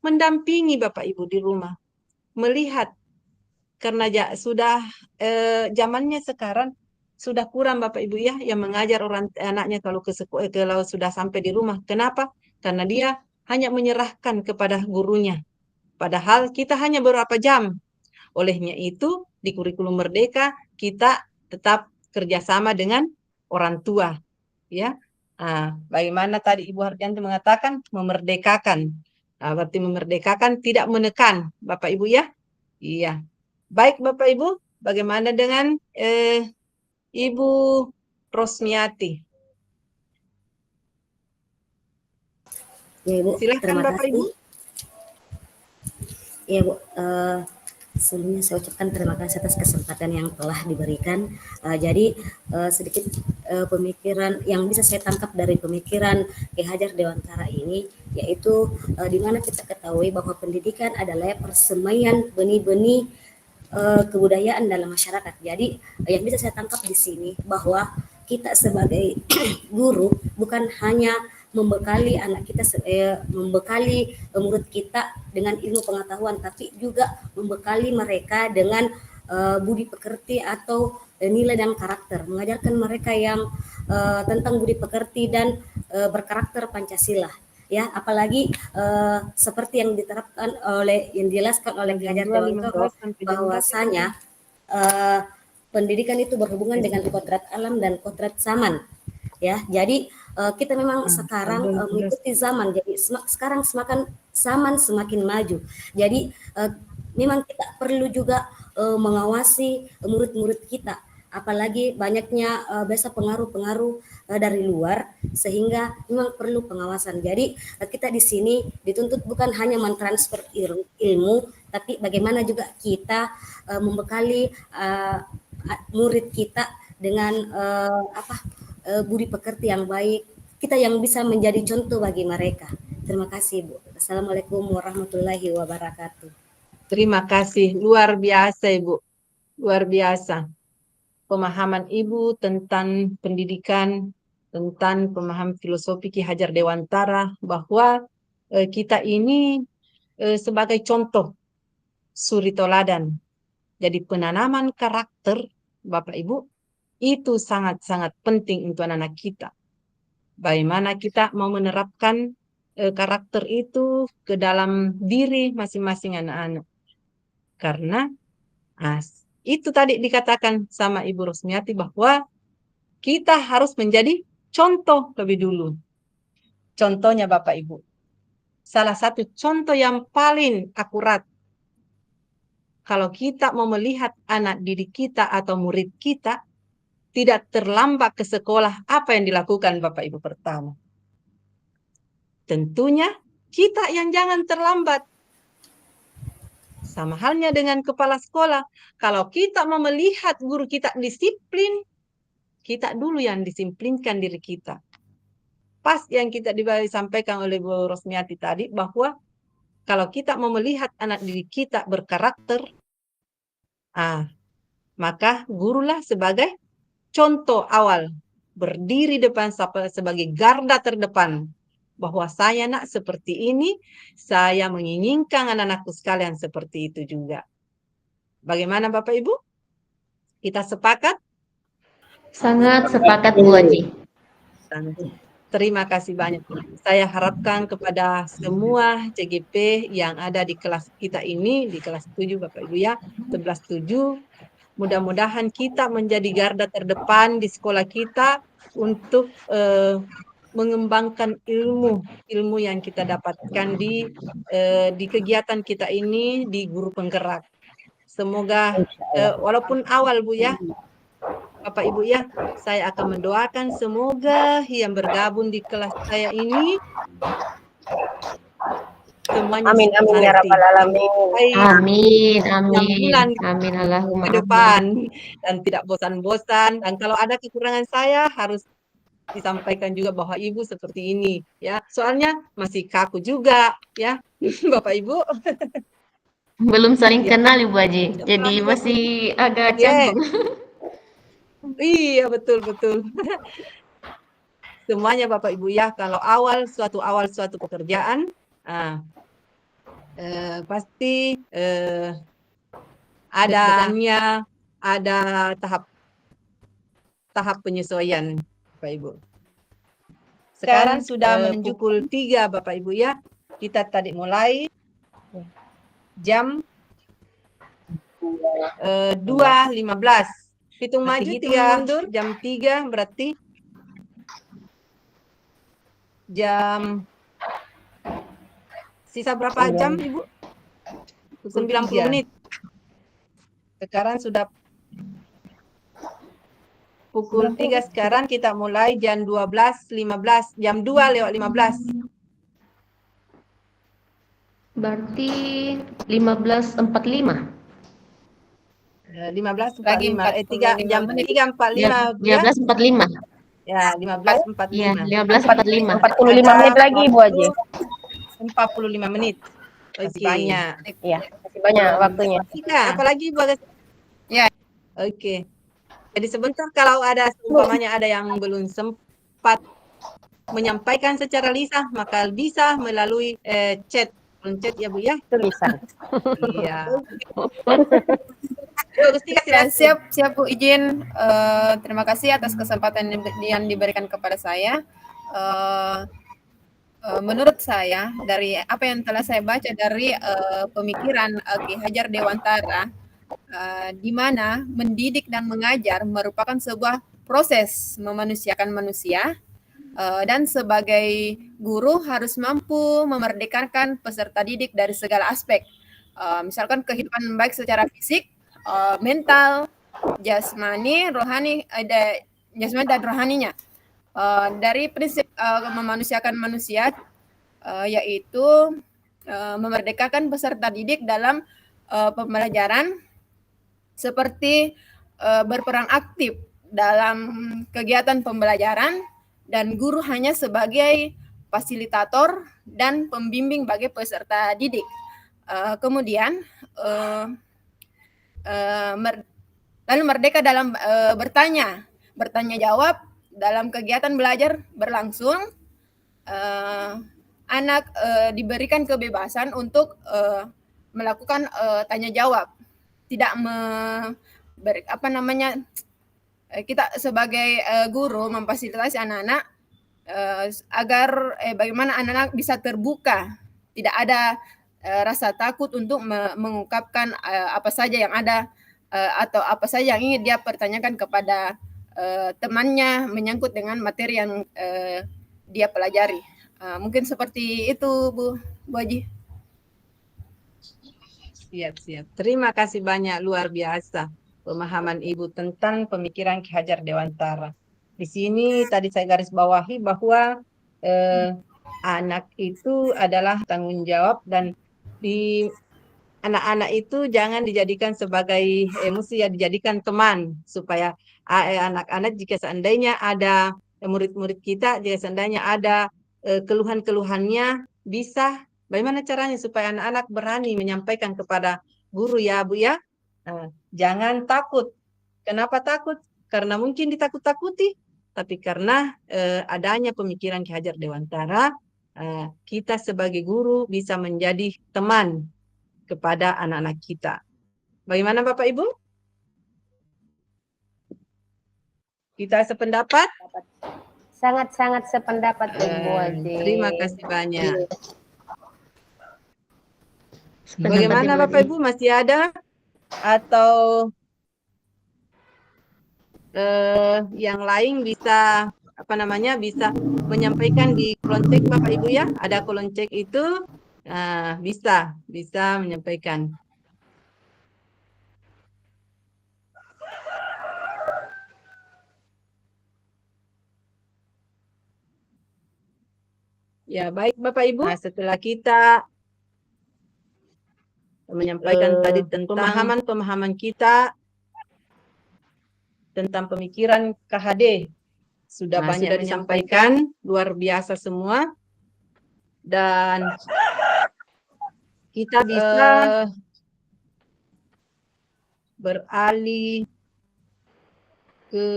mendampingi Bapak Ibu di rumah, melihat, karena sudah zamannya sekarang sudah kurang Bapak Ibu ya yang mengajar anaknya kalau ke sekolah, kalau sudah sampai di rumah. Kenapa? Karena dia hanya menyerahkan kepada gurunya. Padahal kita hanya beberapa jam. Olehnya itu di kurikulum Merdeka kita tetap kerjasama dengan orang tua, ya. Bagaimana tadi Ibu Hardianti mengatakan memerdekakan. Berarti memerdekakan, tidak menekan, Bapak Ibu ya. Iya. Baik Bapak Ibu, bagaimana dengan Ibu Rosmiati? Ya Ibu, Silakan terima Bapak kasih. Ibu. Ya Bu, sebelumnya saya ucapkan terima kasih atas kesempatan yang telah diberikan. Jadi sedikit pemikiran yang bisa saya tangkap dari pemikiran Ki Hajar Dewantara ini, yaitu di mana kita ketahui bahwa pendidikan adalah persemaian benih-benih kebudayaan dalam masyarakat. Jadi yang bisa saya tangkap di sini bahwa kita sebagai guru bukan hanya membekali anak kita, membekali murid kita dengan ilmu pengetahuan, tapi juga membekali mereka dengan budi pekerti atau nilai dan karakter, mengajarkan mereka yang tentang budi pekerti dan berkarakter Pancasila. Ya, apalagi seperti yang diterapkan yang dijelaskan oleh Ki Hajar Dewantara bahwasanya pendidikan itu berhubungan dengan kodrat alam dan kodrat zaman. Ya, jadi kita memang sekarang mengikuti zaman. Jadi sekarang zaman semakin maju. Jadi memang kita perlu juga mengawasi murid-murid kita. Apalagi banyaknya biasa pengaruh-pengaruh dari luar, sehingga memang perlu pengawasan. Jadi kita di sini dituntut bukan hanya mentransfer ilmu, tapi bagaimana juga kita membekali murid kita dengan budi pekerti yang baik, kita yang bisa menjadi contoh bagi mereka. Terima kasih Bu. Assalamualaikum warahmatullahi wabarakatuh. Terima kasih, luar biasa Ibu, luar biasa. Pemahaman Ibu tentang pendidikan, tentang pemahaman filosofi Ki Hajar Dewantara, bahwa kita ini sebagai contoh suri toladan. Jadi penanaman karakter Bapak Ibu itu sangat-sangat penting untuk anak-anak kita. Bagaimana kita mau menerapkan karakter itu ke dalam diri masing-masing anak-anak. Karena itu tadi dikatakan sama Ibu Rosmiati bahwa kita harus menjadi contoh lebih dulu. Contohnya Bapak Ibu. Salah satu contoh yang paling akurat kalau kita mau melihat anak didik kita atau murid kita tidak terlambat ke sekolah, apa yang dilakukan Bapak Ibu pertama? Tentunya kita yang jangan terlambat. Sama halnya dengan kepala sekolah. Kalau kita mau melihat guru kita disiplin, kita dulu yang disiplinkan diri kita. Pas yang kita disampaikan oleh Bu Rosmiati tadi, bahwa kalau kita mau melihat anak didik kita berkarakter, maka gurulah sebagai contoh awal, berdiri depan sebagai garda terdepan, bahwa saya nak seperti ini, saya menginginkan anak-anakku sekalian seperti itu juga. Bagaimana Bapak Ibu? Kita sepakat? Sangat sepakat Bu Haji. Terima kasih banyak. Saya harapkan kepada semua CGP yang ada di kelas kita ini, di kelas 7 Bapak Ibu ya, 11-7, mudah-mudahan kita menjadi garda terdepan di sekolah kita untuk mengembangkan ilmu yang kita dapatkan di kegiatan kita ini di guru penggerak. Semoga walaupun awal Bu ya, Bapak Ibu ya, saya akan mendoakan semoga yang bergabung di kelas saya ini semuanya Amin, amin ya rabbal alamin. Amin, yang bulan amin, Allahumma ke depan dan tidak bosan-bosan. Dan kalau ada kekurangan saya harus disampaikan juga bahwa Ibu seperti ini ya. Soalnya masih kaku juga ya, Bapak Ibu. Belum saling kenal Ibu Haji, jadi masih agak canggung. Iya, betul. Semuanya Bapak Ibu ya, kalau awal suatu pekerjaan, pasti ada tahap penyesuaian Bapak Ibu. Sekarang sudah menuju pukul 3 Bapak Ibu ya. Kita tadi mulai jam 2.15. Hitung maju, hitung mundur, jam 3 berarti jam sisa berapa jam Ibu? 90 menit. Sekarang sudah pukul 3 sekarang kita mulai jam 12.15, jam 2:15. Berarti 15.45. 15.45 jam 3.45 ya, 15.45. Ya, 15.45. Iya, 15.45. 45 menit lagi Bu Haji. 45 menit. Masih banyak. Iya, masih banyak waktunya. Apalagi Bu Agus? Ya. Oke. Jadi sebentar kalau ada umpamanya ada yang belum sempat menyampaikan secara lisan, maka bisa melalui chat ya Bu ya. Tulisan. Iya. Ya, siap Bu, izin. Terima kasih atas kesempatan yang diberikan kepada saya. Menurut saya dari apa yang telah saya baca dari pemikiran Ki Hajar Dewantara, di mana mendidik dan mengajar merupakan sebuah proses memanusiakan manusia, dan sebagai guru harus mampu memerdekakan peserta didik dari segala aspek, misalkan kehidupan baik secara fisik, mental, jasmani, rohani, jasmani dan rohaninya. Dari prinsip memanusiakan manusia, yaitu memerdekakan peserta didik dalam pembelajaran seperti berperan aktif dalam kegiatan pembelajaran dan guru hanya sebagai fasilitator dan pembimbing bagi peserta didik. Kemudian lalu merdeka dalam bertanya jawab dalam kegiatan belajar berlangsung. Anak diberikan kebebasan untuk melakukan tanya jawab, tidak kita sebagai guru memfasilitasi anak-anak agar bagaimana anak-anak bisa terbuka, tidak ada rasa takut untuk mengungkapkan apa saja yang ada atau apa saja yang ingin dia pertanyakan kepada temannya menyangkut dengan materi yang dia pelajari. Mungkin seperti itu Bu Haji. Siap. Terima kasih banyak, luar biasa pemahaman Ibu tentang pemikiran Ki Hajar Dewantara. Di sini tadi saya garis bawahi bahwa anak itu adalah tanggung jawab, dan di anak-anak itu jangan dijadikan sebagai mesti ya dijadikan teman, supaya anak-anak jika seandainya ada murid-murid kita, jika seandainya ada keluhan-keluhannya, bisa bagaimana caranya supaya anak-anak berani menyampaikan kepada guru ya Bu ya. Jangan takut. Kenapa takut? Karena mungkin ditakut-takuti, tapi karena adanya pemikiran Ki Hajar Dewantara, kita sebagai guru bisa menjadi teman kepada anak-anak kita. Bagaimana Bapak Ibu? Kita sependapat? Sangat-sangat sependapat Bu Haji. Terima kasih banyak. Sependapat, Bagaimana Ibu Bapak Haji. Ibu, masih ada atau yang lain bisa bisa menyampaikan di kolom chat Bapak Ibu ya? Ada kolom chat itu bisa menyampaikan. Ya, baik Bapak Ibu. Nah, setelah kita menyampaikan tadi tentang pemahaman kita tentang pemikiran KHD. Sudah banyak disampaikan, luar biasa semua. Dan kita bisa beralih ke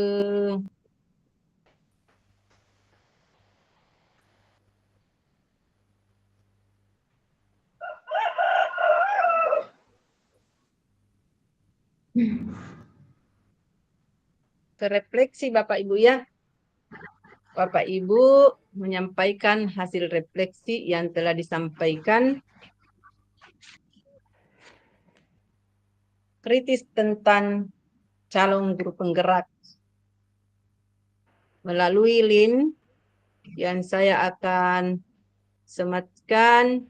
refleksi Bapak Ibu ya. Bapak Ibu menyampaikan hasil refleksi yang telah disampaikan kritis tentang calon guru penggerak melalui link yang saya akan sematkan.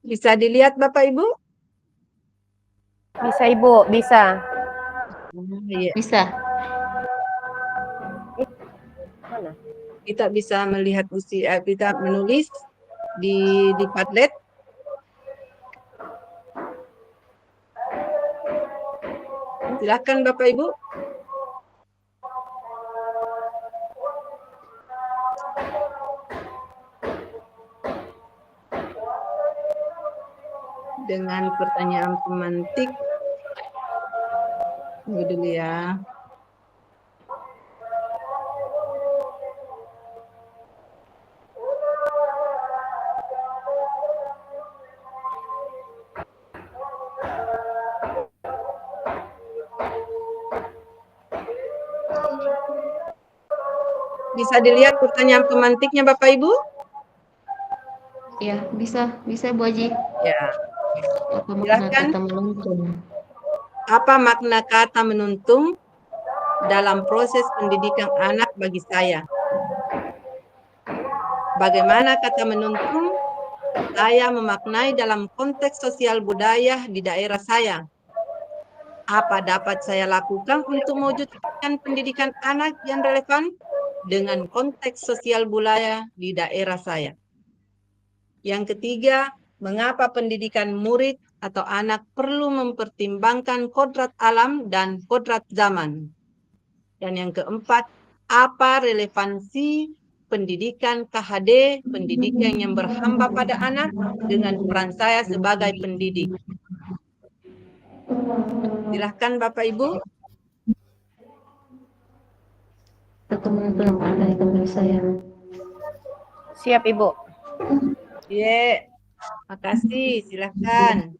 Bisa dilihat Bapak Ibu? Bisa Ibu, bisa. Iya. Bisa. Mana? Kita bisa melihat kita menulis di Padlet. Silakan Bapak Ibu. Dengan pertanyaan pemantik. Tunggu dulu ya. Bisa dilihat pertanyaan pemantiknya Bapak Ibu? Ya, bisa Bu Haji. Ya. Apa makna Silakan. kata menuntun? Apa makna kata menuntun dalam proses pendidikan anak bagi saya? Bagaimana kata menuntun saya memaknai dalam konteks sosial budaya di daerah saya? Apa dapat saya lakukan untuk mewujudkan pendidikan anak yang relevan dengan konteks sosial budaya di daerah saya? Yang ketiga, mengapa pendidikan murid atau anak perlu mempertimbangkan kodrat alam dan kodrat zaman? Dan yang keempat, apa relevansi pendidikan KHD, pendidikan yang berhamba pada anak, dengan peran saya sebagai pendidik? Silahkan Bapak Ibu. Kata menuntun apa adanya kepada saya? Siap Ibu. Ye, makasih. Silahkan.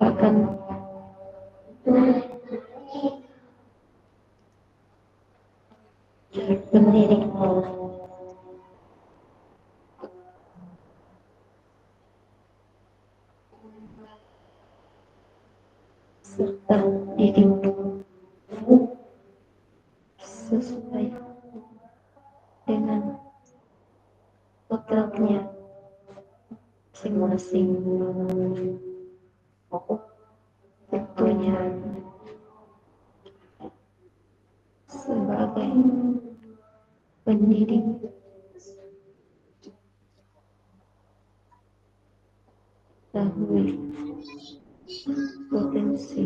Akan pendidik serta didik sesuai dengan kodratnya masing-masing, tentunya sebagai pendidik. Ketahui potensi.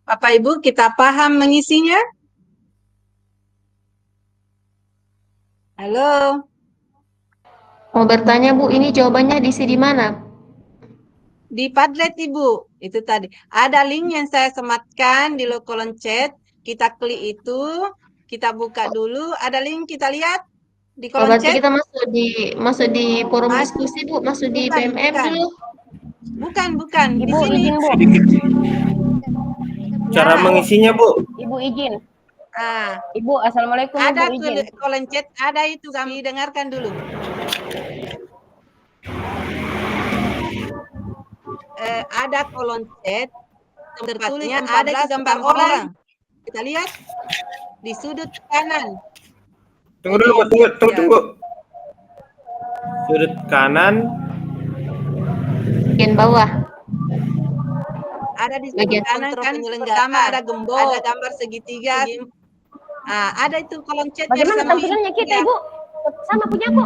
Bapak Ibu, kita paham mengisinya? Halo? Mau bertanya Bu, ini jawabannya diisi di mana? Di Padlet Ibu, itu tadi. Ada link yang saya sematkan di kolom chat. Kita klik itu, kita buka dulu. Ada link kita lihat di Oh, kolom berarti chat. kita masuk di forum Mas- diskusi Bu, masuk di bukan, PMM bukan. dulu. Bukan. Di Ibu sini. izin Bu. Sedikit cara Ya. mengisinya, Bu. Ibu izin. Ah, Ibu, assalamualaikum. ada Ibu izin. kolom chat, ada itu kami dengarkan dulu. Ada kolom chat, tertulisnya ada gambar orang. Kita lihat di sudut kanan. Tunggu dulu, Bu. Tunggu. Sudut kanan. Bagian bawah. Ada di Bagian kanan kan pertama ada gembok, ada gambar segitiga. Ada itu kolom chatnya. Bagaimana sama tampilannya kita, ya. Ibu? Sama punya aku.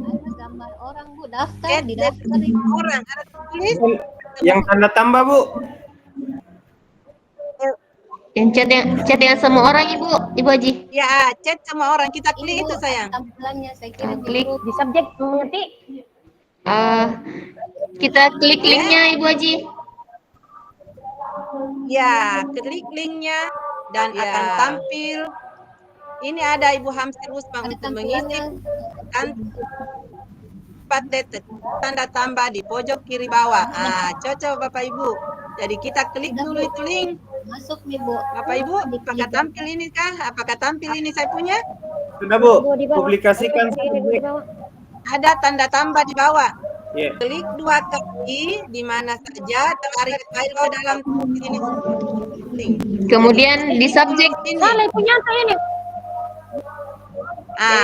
Ada gambar orang Bu, daftar Chat di daftar itu. orang ada tulis Yang tanda tambah, Bu. Yang chat yang semua orang Ibu Haji. ya, chat sama orang. Kita klik itu sayang. Tampilannya saya kira di Klik. grup. Di subjek mengerti? Kita klik linknya Ibu Haji. Ya, klik linknya dan akan tampil. Ini ada Ibu Hamsir Usman Ada untuk mengisi tampilannya. tanda tambah di pojok kiri bawah. Cocok Bapak Ibu. Jadi kita klik dulu itu link. Masuk nih Bu. Bapak Ibu, apakah tampil ini kah? Apakah tampil ini saya punya? Sudah, Bu. Di bawah. Publikasikan Di subjek. bawah. Ada tanda tambah di bawah. Ya. Klik 2 kali di mana saja, tarik file ke dalam sini. Link. Kemudian di subjek. Salah punya saya ini.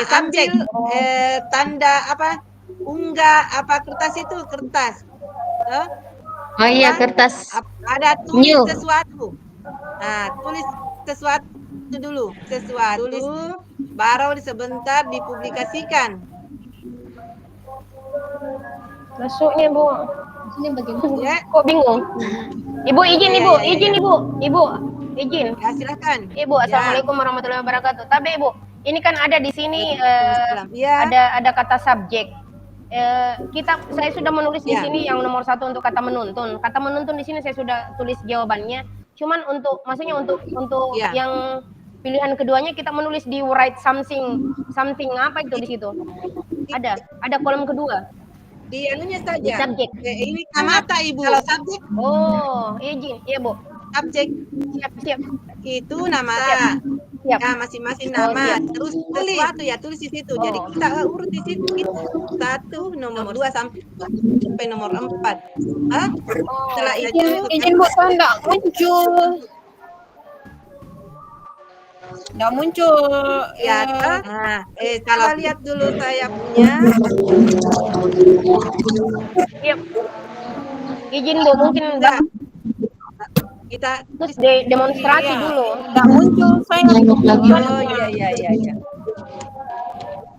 Ambil tanda apa? Unggah apa kertas itu? Kertas. Oh iya, kertas. Ada tulis New. sesuatu. Tulis sesuatu dulu. Tulis baru sebentar dipublikasikan. Masuknya Bu. Ini bagian Ya, Kok bingung? Ibu izin, Ya, Ibu. ya, ya. Izin, Ibu. Ibu, izin. ya silakan. Ibu, assalamualaikum warahmatullahi wabarakatuh. Tapi Ibu, ini kan ada di sini Ya. ada kata subjek. Saya sudah menulis di Ya. sini yang nomor 1 untuk kata menuntun. Kata menuntun di sini saya sudah tulis jawabannya. Cuman maksudnya untuk Ya. yang pilihan keduanya kita menulis di write something apa itu di situ? Ada kolom kedua. Di anunya Di saja. subjek. Ini kamata Ibu. Kalau subjek, Oh, izin. Iya, Bu. subjek Siap. itu nama. Siap. Ya, masing-masing Oh, nama. siap. Terus sesuatu ya tulis di situ. Jadi kita urut di situ. 1, nomor 2 sampai nomor 4. Setelah itu Izin Bu, saya enggak muncul. Enggak muncul. ya, kalau lihat dulu saya punya. Siap. Izin Bu, mungkin Enggak. Kita terus demonstrasi dulu. Enggak muncul saya. Oh iya.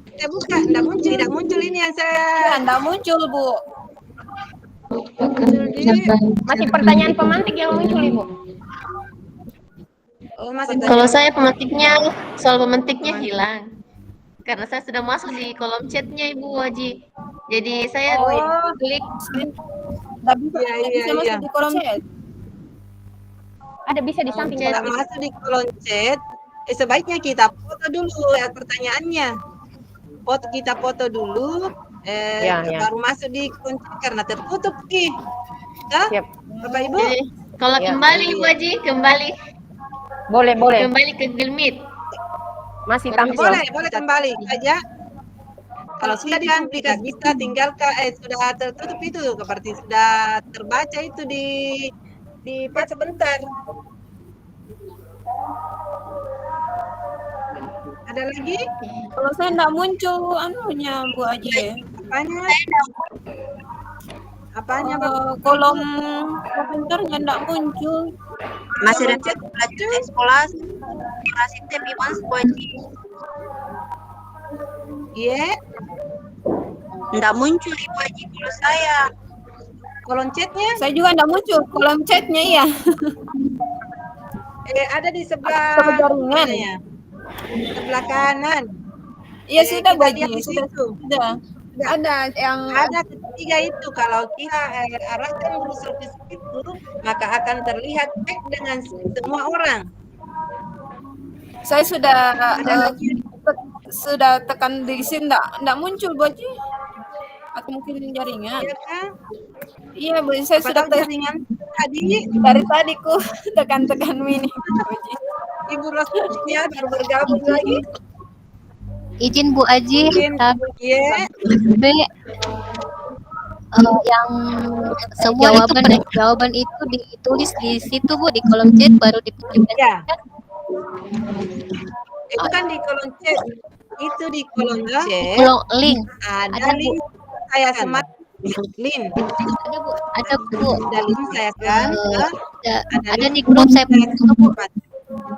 Kita buka, tidak muncul ini yang saya. Enggak muncul Bu. Masih pertanyaan pemantik yang muncul, Ibu. Oh, masih Kalau saya pemetiknya, soal pemetiknya hilang. karena saya sudah masuk di kolom chatnya Ibu Haji. Jadi saya klik. Nggak bisa, Iya, nggak iya, bisa masuk iya. di kolom chat. Ada bisa di samping Kalau kolom. masuk di kolom chat, sebaiknya kita foto dulu pertanyaannya. Kita foto dulu, Ya, ya. baru masuk di kolom chat karena tertutup nih. Siap. Bapak Ibu? Jadi kalau Ya. kembali Ibu Haji, kembali Boleh. ke Google Meet. Masih tampil. Boleh kembali saja. Kalau sudah diambil bisa tinggalkan sudah tertutup itu seperti sudah terbaca itu di pas sebentar. Ada lagi? Kalau saya nggak muncul anunya Bu Haji. Apanya? Apanya kolom komentarnya nggak muncul. Masih ada belajar sekolah masih tapi mas wajib. Iya. Nggak muncul Ibu Haji kalau saya. Kolom chatnya? Saya juga nggak muncul kolom chatnya iya. Ada di sebelah jaringan. ya? Sebelah kanan. Iya sudah Bu kita Haji, lihat di situ. sudah. Ada yang Ada ketiga itu kalau kita arahkan browser ke situ maka akan terlihat tag dengan semua orang. saya sudah tekan di sini nggak muncul Bu Haji. Atau mungkin jaringan. Iya kan? Iya Bu, saya sudah jaringan tadi dari tadi ku tekan-tekan mini Bu Haji. Ibu Rosnya baru bergabung lagi. Izin Bu Haji, Iya. B yang semua jawaban itu ditulis di situ Bu, di kolom chat baru dipublikasikan. Ya. Itu kan di kolom chat. Itu di kolom chat. Kolom link. Ada link saya semat link. Ada Bu, ada Bu. Ada link saya kan. Ada di grup saya Bu.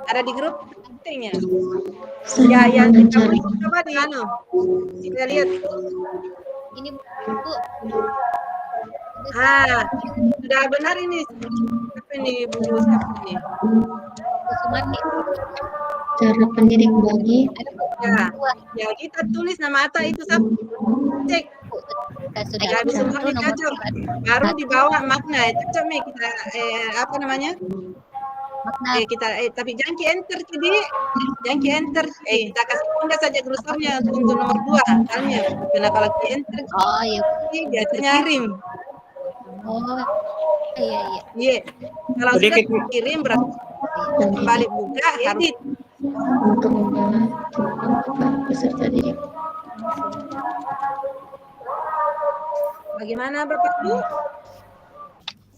Ada di grup pentingnya. Ya yang kita beri coba di kita lihat. Ini Bu. Sudah benar ini. Apa ini Bu? Siapa ini? Sumarni. Cara pendidik bagi. Ya kita tulis nama Ata itu cek. Nggak bisa pakai cocok. Baru dibawa makna. Cocok nih kita apa namanya? Kita tapi jangan ki enter kita kasih tanda saja browsernya untuk nomor 2 halnya karena kalau ki enter biasanya kirim iya kalau sudah kirim berarti kembali buka edit untuk membawa peserta didik. Bagaimana Bapak Bu?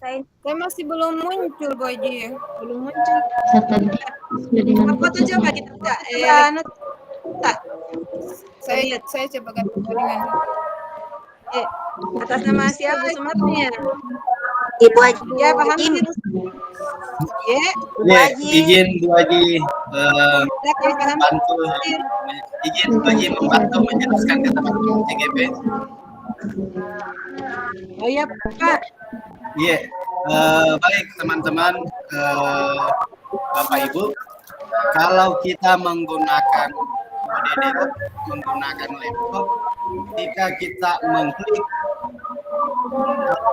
Saya masih belum muncul Bu Haji. Belum muncul. Peserta didik sudah dengan Foto coba kita Saya coba ganti jaringan. Atas nama siapa Sumarni ya? Ibu Haji. Ya paham ini. Izin Bu Haji membantu menjelaskan ke teman-teman CGP. Oh iya Pak. Iya, baik teman-teman, Bapak Ibu, kalau kita menggunakan laptop, jika kita mengklik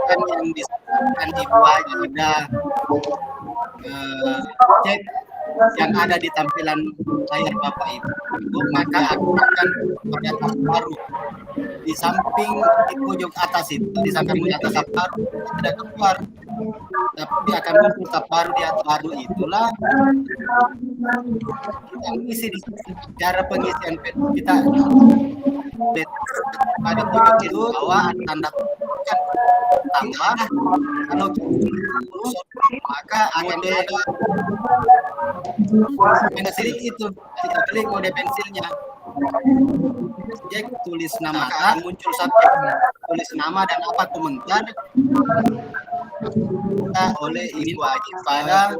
yang disebutkan di bawah ada cek yang ada di tampilan layar Bapak Ibu, maka akan pada tab baru di samping di pojok atas itu, di samping atas tab baru tidak keluar, tapi akan muncul tab baru di atas baru itulah yang isi di cara pengisian kita pada pojok itu bawah ada tanda tambah, kalau maka akan ada pensil itu kita klik mode pensilnya, tulis nama muncul subjek, tulis nama dan apa komentar oleh Ibu Haji pada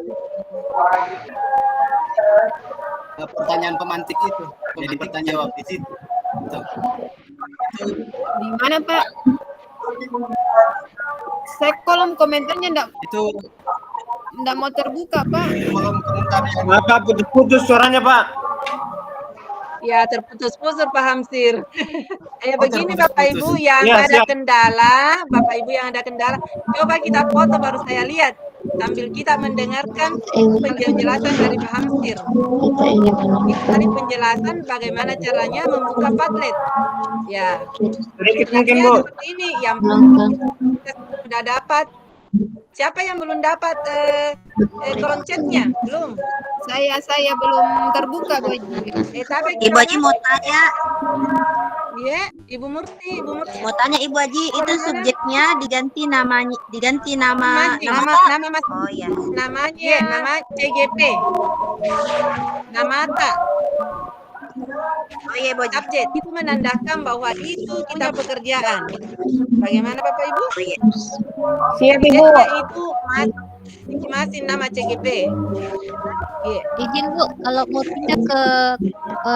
pertanyaan pemantik itu, jadi kita jawab di situ. Di mana Pak? Saya kolom komentarnya enggak mau terbuka Pak. Kolom komentar Pak, putus-putus suaranya Pak. Ya, terputus-putus Pak Hamsir. Begini terputus-putus. Bapak Ibu yang Ya, ada siap. kendala, Bapak Ibu yang ada kendala, coba kita foto baru saya lihat sambil kita mendengarkan penjelasan dari Pak Hamsir. Kita ingin Itu tadi penjelasan bagaimana caranya membuka Padlet. Ya, Sedikit mungkin ya, Bu. seperti ini. Yang kita sudah dapat. Siapa yang belum dapat kolom chatnya? Belum. Saya belum terbuka Bu Haji. Tapi Ibu Haji mau tanya, ya, Ibu Murti. mau tanya Ibu Haji, itu subjeknya diganti nama nama Mas. Oh ya. Nama CGP. Namata. Oh iya, Bu Haji. Subjek itu menandakan bahwa itu kita pekerjaan. Bagaimana Bapak Ibu? Oh iya. Siap Ibu. Subjeknya itu masing-masing nama CGP. Iya. Izin Bu, kalau mau pindah ke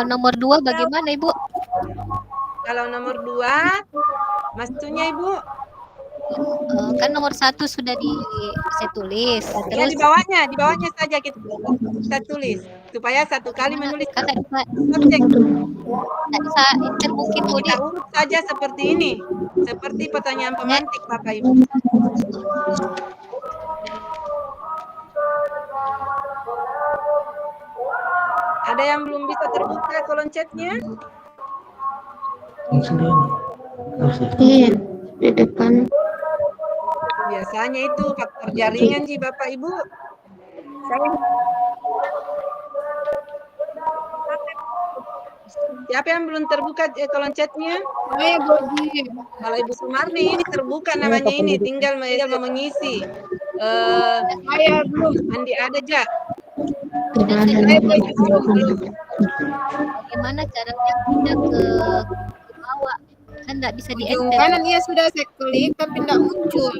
nomor 2 bagaimana Ibu? Kalau nomor 2, maksudnya Ibu? Kan nomor 1 sudah saya tulis. Ya, Terus di bawahnya saja kita tulis supaya satu kali menulis kan subjek. bisa enter mungkin Bu Kita urut saja seperti ini, seperti pertanyaan pemantik Bapak Ibu. Ada yang belum bisa terbuka kolom chatnya? Iya, di depan. Biasanya itu faktor jaringan sih Bapak Ibu. Siapa yang belum terbuka kolom chatnya? Saya Bu Haji. Kalau Ibu Sumarni ini terbuka namanya ini, tinggal mengisi. Saya belum. Andi ada aja. bagaimana caranya pindah ke bawah? Kan nggak bisa di Ujung enter. kanan iya sudah saya klik tapi tidak muncul.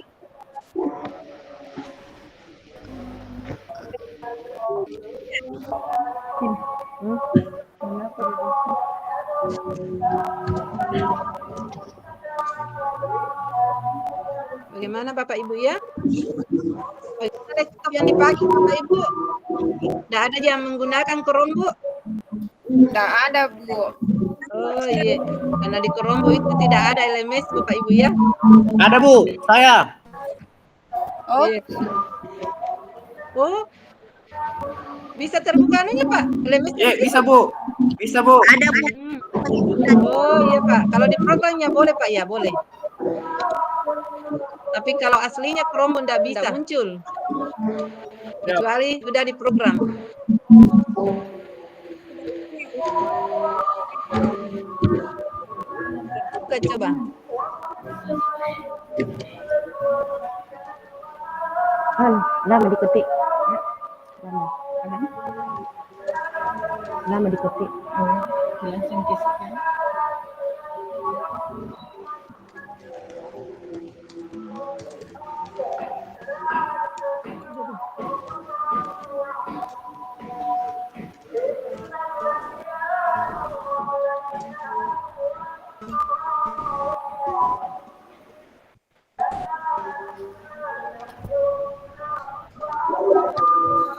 Bagaimana Bapak Ibu ya? Desktop yang dipakai Bapak Ibu? Tidak ada yang menggunakan Chrome Bu? Tidak ada Bu. Oh iya, karena di Chrome itu tidak ada LMS Bapak Ibu ya? Ada Bu, saya. Oh, Iya. Oh, bisa terbuka anunya Pak? LMS Ya, bisa Bu. Bisa Bu. Ada Bu. Oh iya Pak, kalau di programnya boleh Pak ya, boleh. Tapi kalau aslinya Chrome tidak bisa muncul. Kecuali sudah di program. Buka coba. Lama diketik. Lama diketik.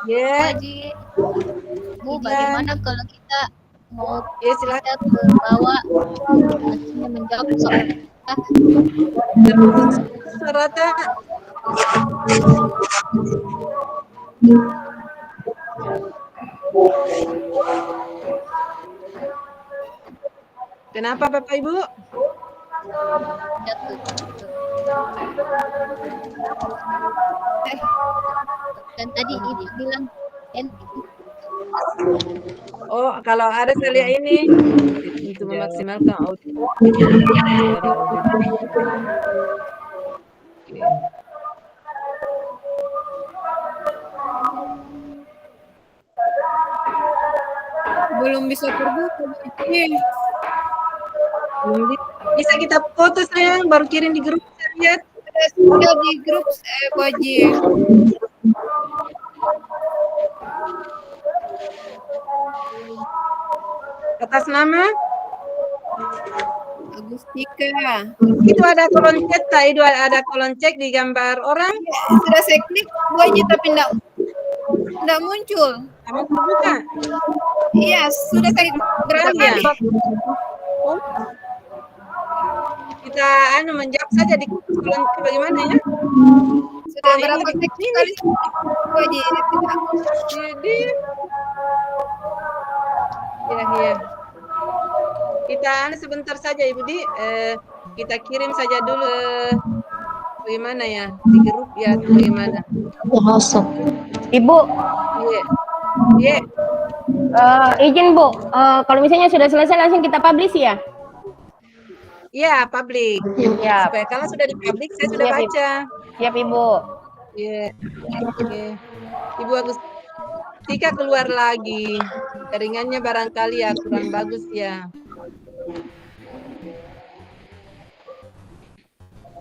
Ya, Haji. Bu, bagaimana kalau kita mau ya silakan. pindah ke bawah? Hasilnya menjawab soal Suara tak? Kenapa Bapak Ibu? Dan tadi Ibu bilang Oh, kalau ada saya lihat ini untuk memaksimalkan audio. belum bisa terbuka. Bisa kita foto sayang, baru kirim di grup saya lihat. Sudah di grup Bu Haji. Atas nama? Agustika. Itu ada kolom chat, itu ada kolom chat di gambar orang. Sudah saya klik Bu Haji tapi tidak muncul. Kamu terbuka? Iya, sudah saya berapa Iya. kali? Oh. Kita menjawab saja di kolom bagaimana ya? Sudah Nah, berapa ini. kali? Jadi Iya. Kita sebentar saja Ibu Di, kita kirim saja dulu bagaimana ya di grup ya atau bagaimana? Ibu, Iya. izin Bu, kalau misalnya sudah selesai langsung kita publish ya? Iya, publik. Siap. Supaya kalau sudah di-publik saya sudah Siap, baca. Siap Ibu. Iya. Oke. Ibu Agustika keluar lagi. Jaringannya barangkali ya kurang bagus ya.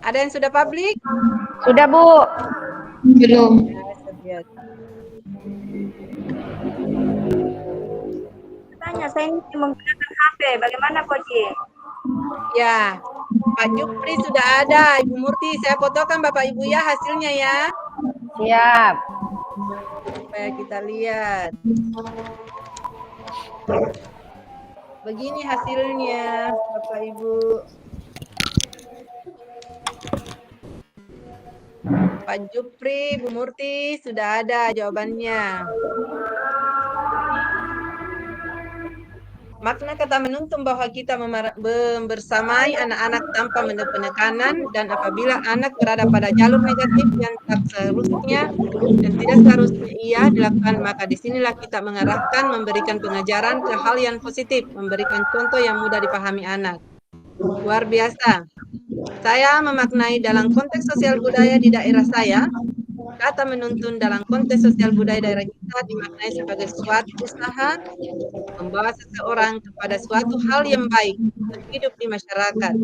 Ada yang sudah publik? Sudah Bu. Belum. Tanya, saya ini menggunakan HP, bagaimana Koji? Ya, Pak Jupri sudah ada. Ibu Murti, saya fotokan Bapak Ibu ya hasilnya ya. Siap. Supaya kita lihat. Begini hasilnya, Bapak Ibu. Pak Jupri, Bu Murti, sudah ada jawabannya. Makna kata menuntun bahwa kita membersamai anak-anak tanpa penekanan, dan apabila anak berada pada jalur negatif yang tak seharusnya dan tidak seharusnya ia dilakukan, maka disinilah kita mengarahkan, memberikan pengajaran ke hal yang positif, memberikan contoh yang mudah dipahami anak. Luar biasa. Saya memaknai dalam konteks sosial budaya di daerah saya, kata menuntun dalam konteks sosial budaya daerah kita dimaknai sebagai suatu usaha membawa seseorang kepada suatu hal yang baik untuk hidup di masyarakat.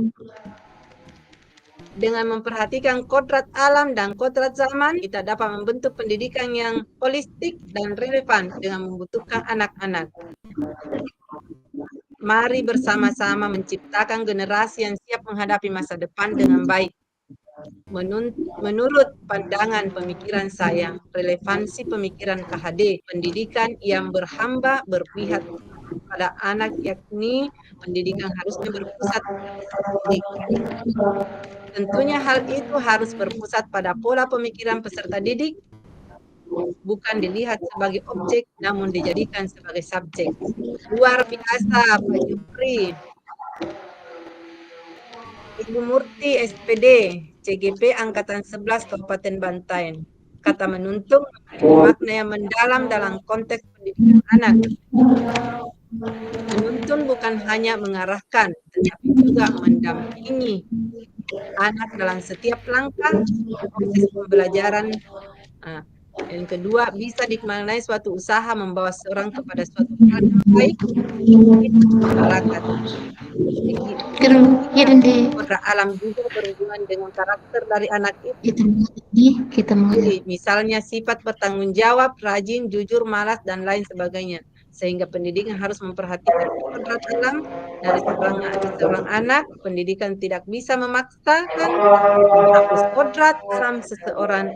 Dengan memperhatikan kodrat alam dan kodrat zaman, kita dapat membentuk pendidikan yang holistik dan relevan dengan membutuhkan anak-anak. Mari bersama-sama menciptakan generasi yang siap menghadapi masa depan dengan baik. Menurut pandangan pemikiran saya, relevansi pemikiran KHD, pendidikan yang berhamba berpihak pada anak, yakni pendidikan harusnya berpusat pada didik. Tentunya hal itu harus berpusat pada pola pemikiran peserta didik, bukan dilihat sebagai objek, namun dijadikan sebagai subjek. Luar biasa, Pak Jupri. Ibu Murti, SPD, CGP Angkatan 11 Kabupaten Bantaeng. Kata menuntun makna yang mendalam dalam konteks pendidikan anak. Menuntun bukan hanya mengarahkan, tetapi juga mendampingi anak dalam setiap langkah proses pembelajaran. Yang kedua, bisa dimaknai suatu usaha membawa seorang kepada suatu hal yang baik di masyarakat. Kodrat alam juga berhubungan dengan karakter dari anak itu. Jadi, misalnya sifat bertanggung jawab, rajin, jujur, malas, dan lain sebagainya. Sehingga pendidikan harus memperhatikan kodrat alam dari seorang anak. Pendidikan tidak bisa memaksakan menghapus kodrat alam seseorang.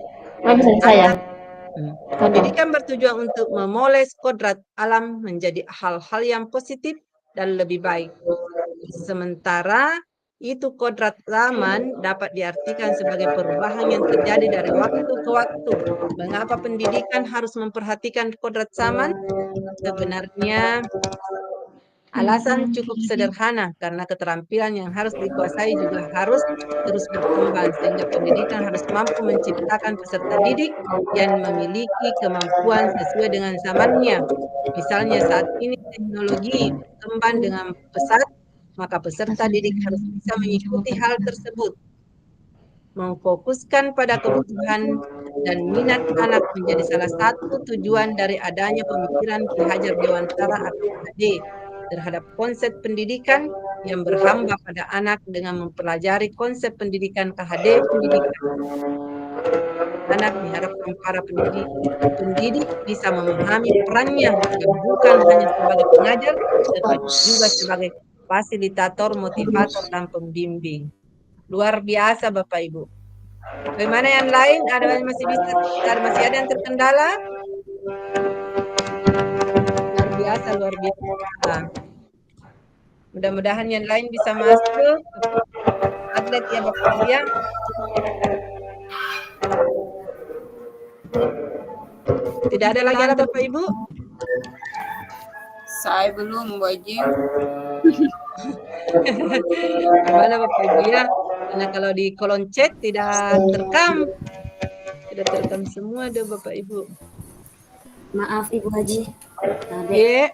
Pendidikan bertujuan untuk memoles kodrat alam menjadi hal-hal yang positif dan lebih baik. Sementara itu kodrat zaman dapat diartikan sebagai perubahan yang terjadi dari waktu ke waktu. Mengapa pendidikan harus memperhatikan kodrat zaman? Sebenarnya alasan cukup sederhana, karena keterampilan yang harus dikuasai juga harus terus berkembang, sehingga pendidikan harus mampu menciptakan peserta didik yang memiliki kemampuan sesuai dengan zamannya. Misalnya saat ini teknologi berkembang dengan pesat, maka peserta didik harus bisa mengikuti hal tersebut. Memfokuskan pada kebutuhan dan minat anak menjadi salah satu tujuan dari adanya pemikiran Ki Hajar Dewantara atau KHD terhadap konsep pendidikan yang berhamba pada anak dengan mempelajari konsep pendidikan KHD pendidikan. Anak diharapkan para pendidik bisa memahami perannya bukan hanya sebagai pengajar, tetapi juga sebagai fasilitator, motivator, dan pembimbing. Luar biasa Bapak Ibu. Bagaimana yang lain? Masih ada yang terkendala? biasa, luar biasa. Mudah-mudahan yang lain bisa masuk. Atlet ya Bapak Ibu ya. Tidak ada lagi ya Bapak Ibu? Saya belum, Bu Haji. Gimana Bapak Ibu ya? Karena kalau di kolom chat tidak terekam. Tidak terekam semua deh Bapak Ibu. Maaf Ibu Haji. Ye.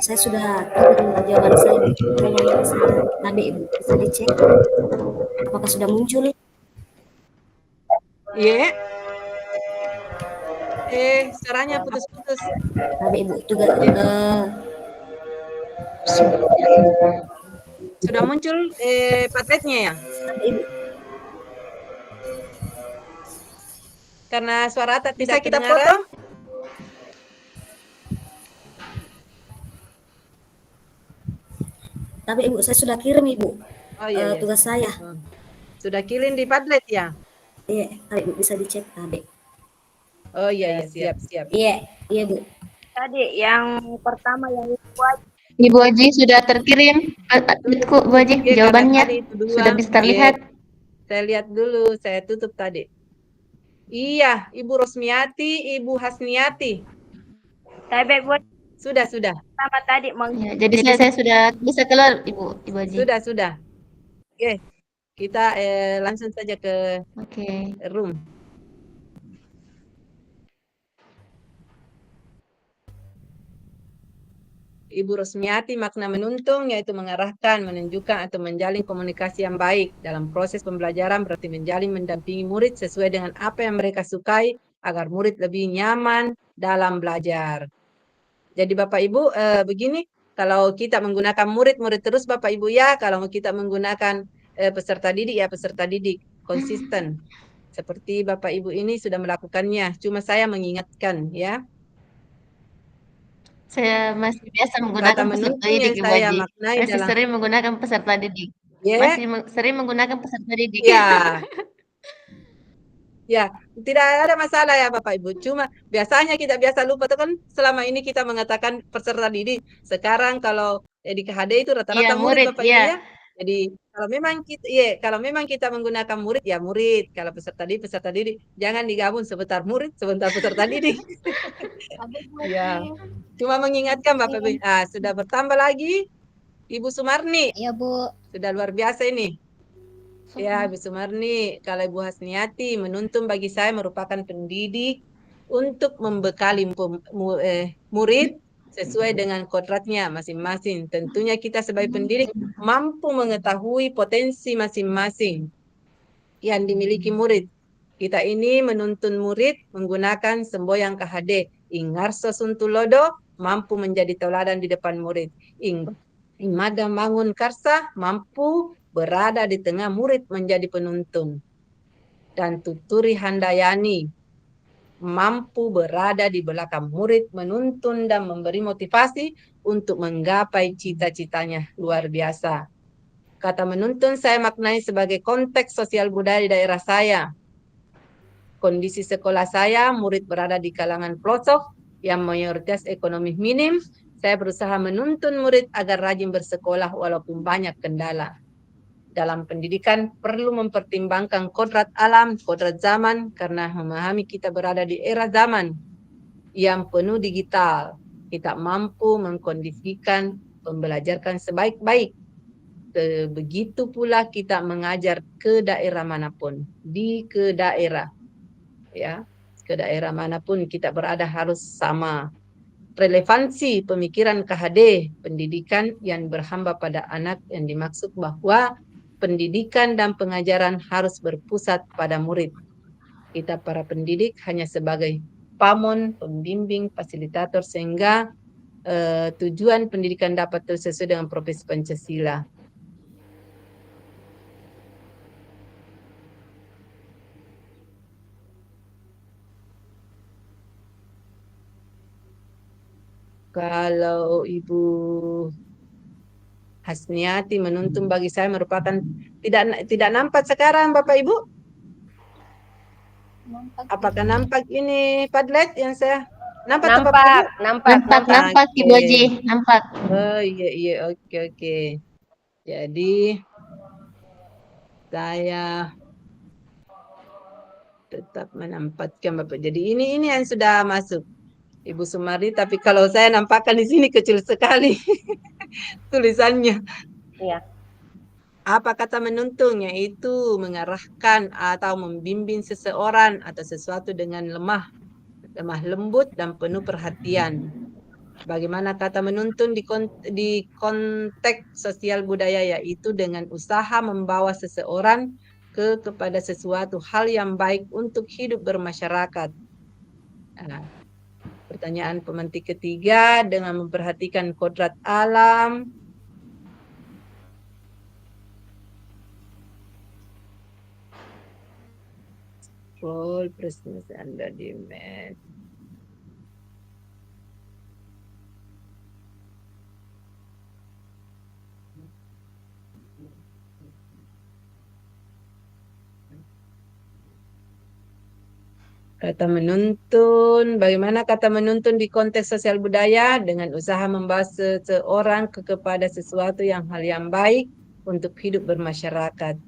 Saya sudah kirim jawaban saya. Tolong tadi Ibu bisa dicek apakah sudah muncul. Ye. Suaranya putus-putus. Tadi Ibu juga sudah muncul patletnya ya? Karena suara tak tidak kita kedengaran. foto? Tapi Ibu, saya sudah kirim Ibu. Oh iya, tugas saya. Sudah kirim di Padlet ya? Iya, Ibu bisa dicek tadi. Oh iya, siap. Iya Bu. Tadi yang pertama yang Ibu Haji sudah terkirim Bu Haji jawabannya sudah bisa terlihat. Saya lihat dulu, saya tutup tadi. Iya, Ibu Rosmiati, Ibu Hasniati. Tapi Bu sudah. Sama tadi ya, jadi saya sudah bisa keluar Ibu Haji. Sudah. Oke. Kita langsung saja ke room. Ibu Rosmiati, makna menuntun yaitu mengarahkan, menunjukkan atau menjalin komunikasi yang baik dalam proses pembelajaran, berarti menjalin mendampingi murid sesuai dengan apa yang mereka sukai agar murid lebih nyaman dalam belajar. Jadi Bapak Ibu begini, kalau kita menggunakan murid terus Bapak Ibu ya, kalau kita menggunakan peserta didik ya peserta didik konsisten. Seperti Bapak Ibu ini sudah melakukannya, cuma saya mengingatkan ya. Saya masih biasa menggunakan peserta didik Ibu Haji. Masih sering menggunakan peserta didik. Masih sering menggunakan peserta didik. Ya, tidak ada masalah ya Bapak Ibu. Cuma biasanya kita biasa lupa itu kan selama ini kita mengatakan peserta didik. Sekarang kalau di KHD itu rata-rata murid Bapak Ibu ya. Jadi kalau memang kita menggunakan murid ya murid. Kalau peserta didik jangan digabung sebentar murid, sebentar peserta didik. Ya. Cuma mengingatkan Bapak Ibu. Sudah bertambah lagi Ibu Sumarni. Iya, Bu. Sudah luar biasa ini. Ya, Ibu Sumarni, kalau Ibu Hasniati, menuntun bagi saya merupakan pendidik untuk membekali murid sesuai dengan kodratnya masing-masing. Tentunya kita sebagai pendidik mampu mengetahui potensi masing-masing yang dimiliki murid. Kita ini menuntun murid menggunakan semboyan KHD. Ingarso Suntulodo mampu menjadi tauladan di depan murid. Imada Mangun Karsa mampu berada di tengah murid menjadi penuntun. Dan Tuturi Handayani mampu berada di belakang murid menuntun dan memberi motivasi untuk menggapai cita-citanya. Luar biasa. Kata menuntun saya maknai sebagai konteks sosial budaya di daerah saya. Kondisi sekolah saya, murid berada di kalangan pelosok yang mayoritas ekonomi minim. Saya berusaha menuntun murid agar rajin bersekolah walaupun banyak kendala. Dalam pendidikan perlu mempertimbangkan kodrat alam, kodrat zaman, karena memahami kita berada di era zaman yang penuh digital. Kita mampu mengkondisikan, membelajarkan sebaik-baik. Begitu pula kita mengajar ke daerah manapun, ke daerah. Ya, ke daerah manapun kita berada harus sama. Relevansi pemikiran KHD, pendidikan yang berhamba pada anak yang dimaksud bahwa pendidikan dan pengajaran harus berpusat pada murid. Kita para pendidik hanya sebagai pamon, pembimbing, fasilitator sehingga tujuan pendidikan dapat sesuai dengan profesi Pancasila. Kalau Ibu Hasniati menuntun bagi saya merupakan tidak nampak sekarang Bapak Ibu? Apakah nampak ini Padlet yang saya nampak? Nampak Ibu Haji, nampak. Oh iya, oke. Jadi saya tetap menempatkan Bapak. Jadi ini yang sudah masuk Ibu Sumardi, tapi kalau saya nampakkan di sini kecil sekali tulisannya. Iya. Apa kata menuntun? Yaitu mengarahkan atau membimbing seseorang atau sesuatu dengan lemah lembut dan penuh perhatian. Bagaimana kata menuntun di konteks sosial budaya, yaitu dengan usaha membawa seseorang kepada sesuatu hal yang baik untuk hidup bermasyarakat. Nah, pertanyaan pemantik ketiga, dengan memperhatikan kodrat alam, role presence and demand. Kata menuntun, bagaimana kata menuntun di konteks sosial budaya? Dengan usaha membawa seseorang kepada sesuatu hal yang baik untuk hidup bermasyarakat.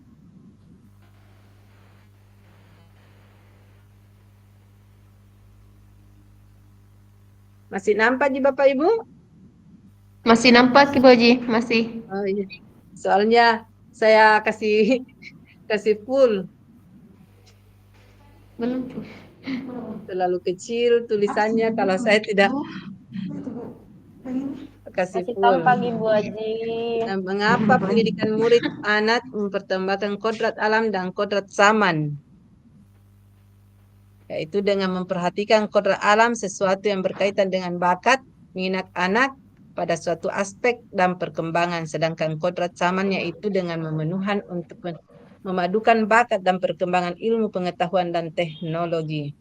Masih nampak di Bapak Ibu? Masih nampak Ibu Haji, masih. Oh iya. Soalnya saya kasih full. Belum. Terlalu kecil tulisannya kalau saya tidak kasih full. Tampak Ibu Haji. Nah, mengapa pendidikan murid anak mempertambahkan kodrat alam dan kodrat zaman? Yaitu dengan memperhatikan kodrat alam, sesuatu yang berkaitan dengan bakat, minat anak pada suatu aspek dan perkembangan, sedangkan kodrat zaman yaitu dengan memenuhan untuk memadukan bakat dan perkembangan ilmu pengetahuan dan teknologi.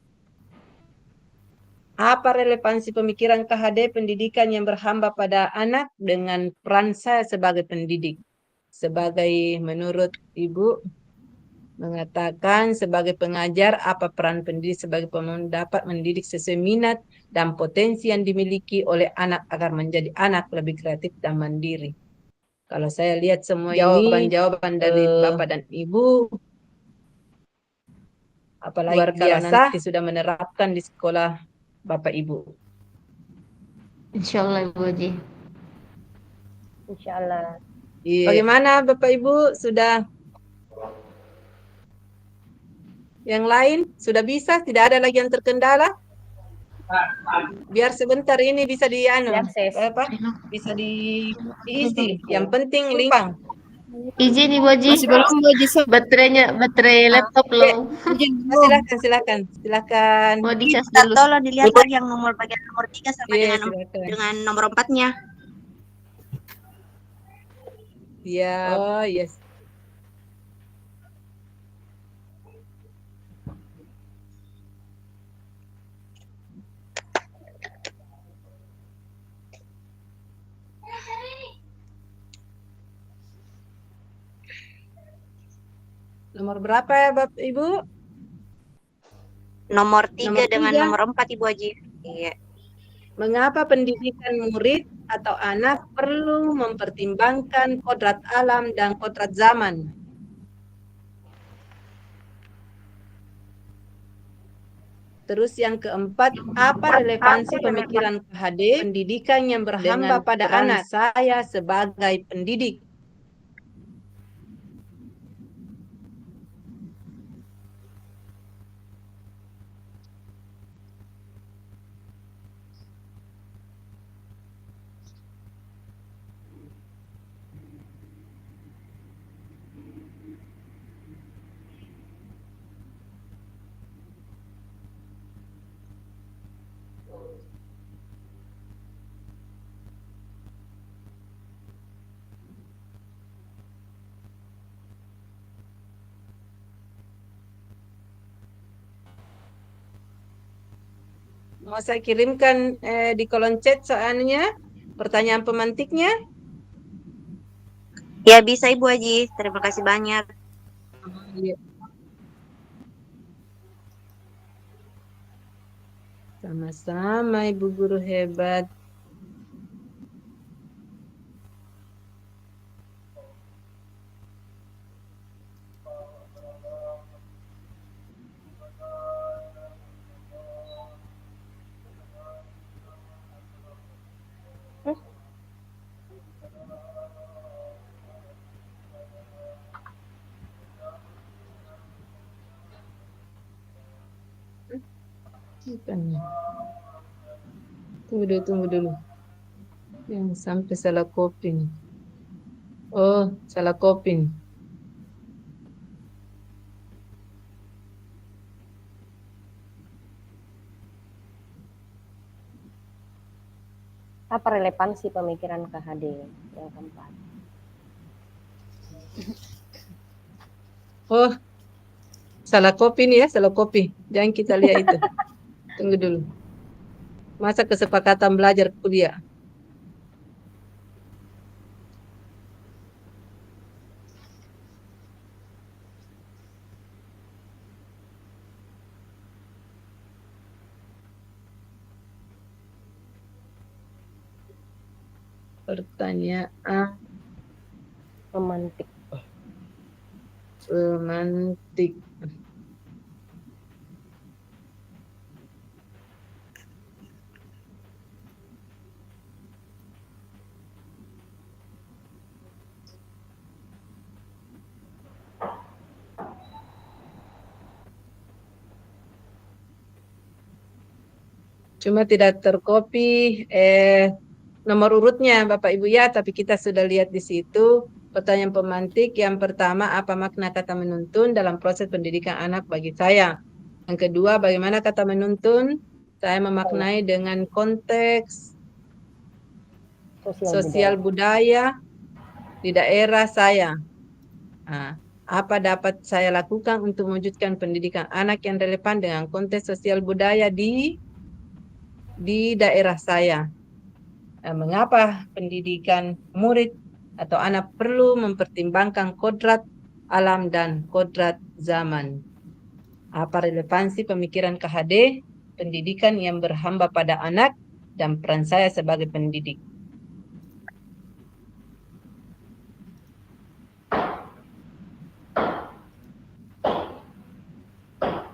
Apa relevansi pemikiran KHD pendidikan yang berhamba pada anak dengan peran saya sebagai pendidik? Sebagai menurut Ibu mengatakan sebagai pengajar, apa peran pendidik sebagai dapat mendidik sesuai minat dan potensi yang dimiliki oleh anak agar menjadi anak lebih kreatif dan mandiri. Kalau saya lihat semua jawaban dari Bapak dan Ibu, apalagi luar biasa nanti sudah menerapkan di sekolah Bapak Ibu. Insyaallah Ibu Haji. Insyaallah. Bagaimana Bapak Ibu, sudah yang lain sudah bisa? Tidak ada lagi yang terkendala? Biar sebentar ini bisa bisa diisi. Yang penting limpang. Izin Ibu Haji. Masih belum Bu Haji. Baterai laptop low. Silakan. Mau dicas Kita dulu. tolong dilihat lagi yang bagian nomor 3 sampai dengan nomor 4-nya. Ya, oh yes. Nomor berapa ya Bapak Ibu? Nomor 3 dengan nomor 4 Ibu Haji. Iya. Mengapa pendidikan murid atau anak perlu mempertimbangkan kodrat alam dan kodrat zaman? Terus yang keempat, apa relevansi pemikiran KHD pendidikan yang berhamba pada anak saya sebagai pendidik? Mau saya kirimkan di kolom chat soalnya pertanyaan pemantiknya? Ya bisa Ibu Haji. Terima kasih banyak. Sama-sama Ibu Guru hebat. Tunggu dulu. Yang sampai salah copy nih. Oh, salah copy nih. Apa relevansi pemikiran KHD yang keempat? Oh, salah copy nih ya, salah copy. Jangan kita lihat itu. Tunggu dulu. Masa kesepakatan belajar kuliah? Pertanyaan Pemantik. Pemantik. Cuma tidak tercopy nomor urutnya Bapak Ibu ya, tapi kita sudah lihat di situ. Pertanyaan pemantik yang pertama, apa makna kata menuntun dalam proses pendidikan anak bagi saya? Yang kedua, bagaimana kata menuntun saya memaknai dengan konteks sosial budaya di daerah saya. Nah, apa dapat saya lakukan untuk mewujudkan pendidikan anak yang relevan dengan konteks sosial budaya di daerah saya? Mengapa pendidikan murid atau anak perlu mempertimbangkan kodrat alam dan kodrat zaman? Apa relevansi pemikiran KHD, pendidikan yang berhamba pada anak, dan peran saya sebagai pendidik?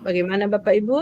Bagaimana Bapak Ibu?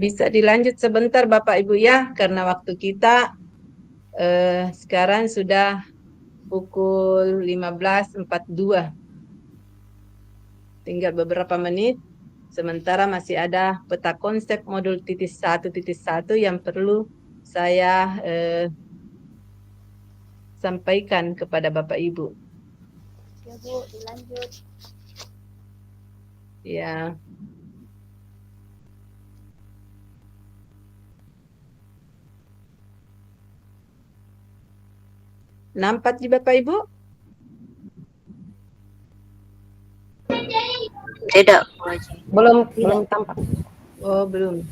Bisa dilanjut sebentar Bapak Ibu ya, karena waktu kita sekarang sudah pukul 15.42. Tinggal beberapa menit, sementara masih ada peta konsep modul -1.1 yang perlu saya sampaikan kepada Bapak Ibu. Ya Bu, dilanjut. Ya. Nampak di Bapak Ibu? Tidak. Belum tampak. Oh, belum.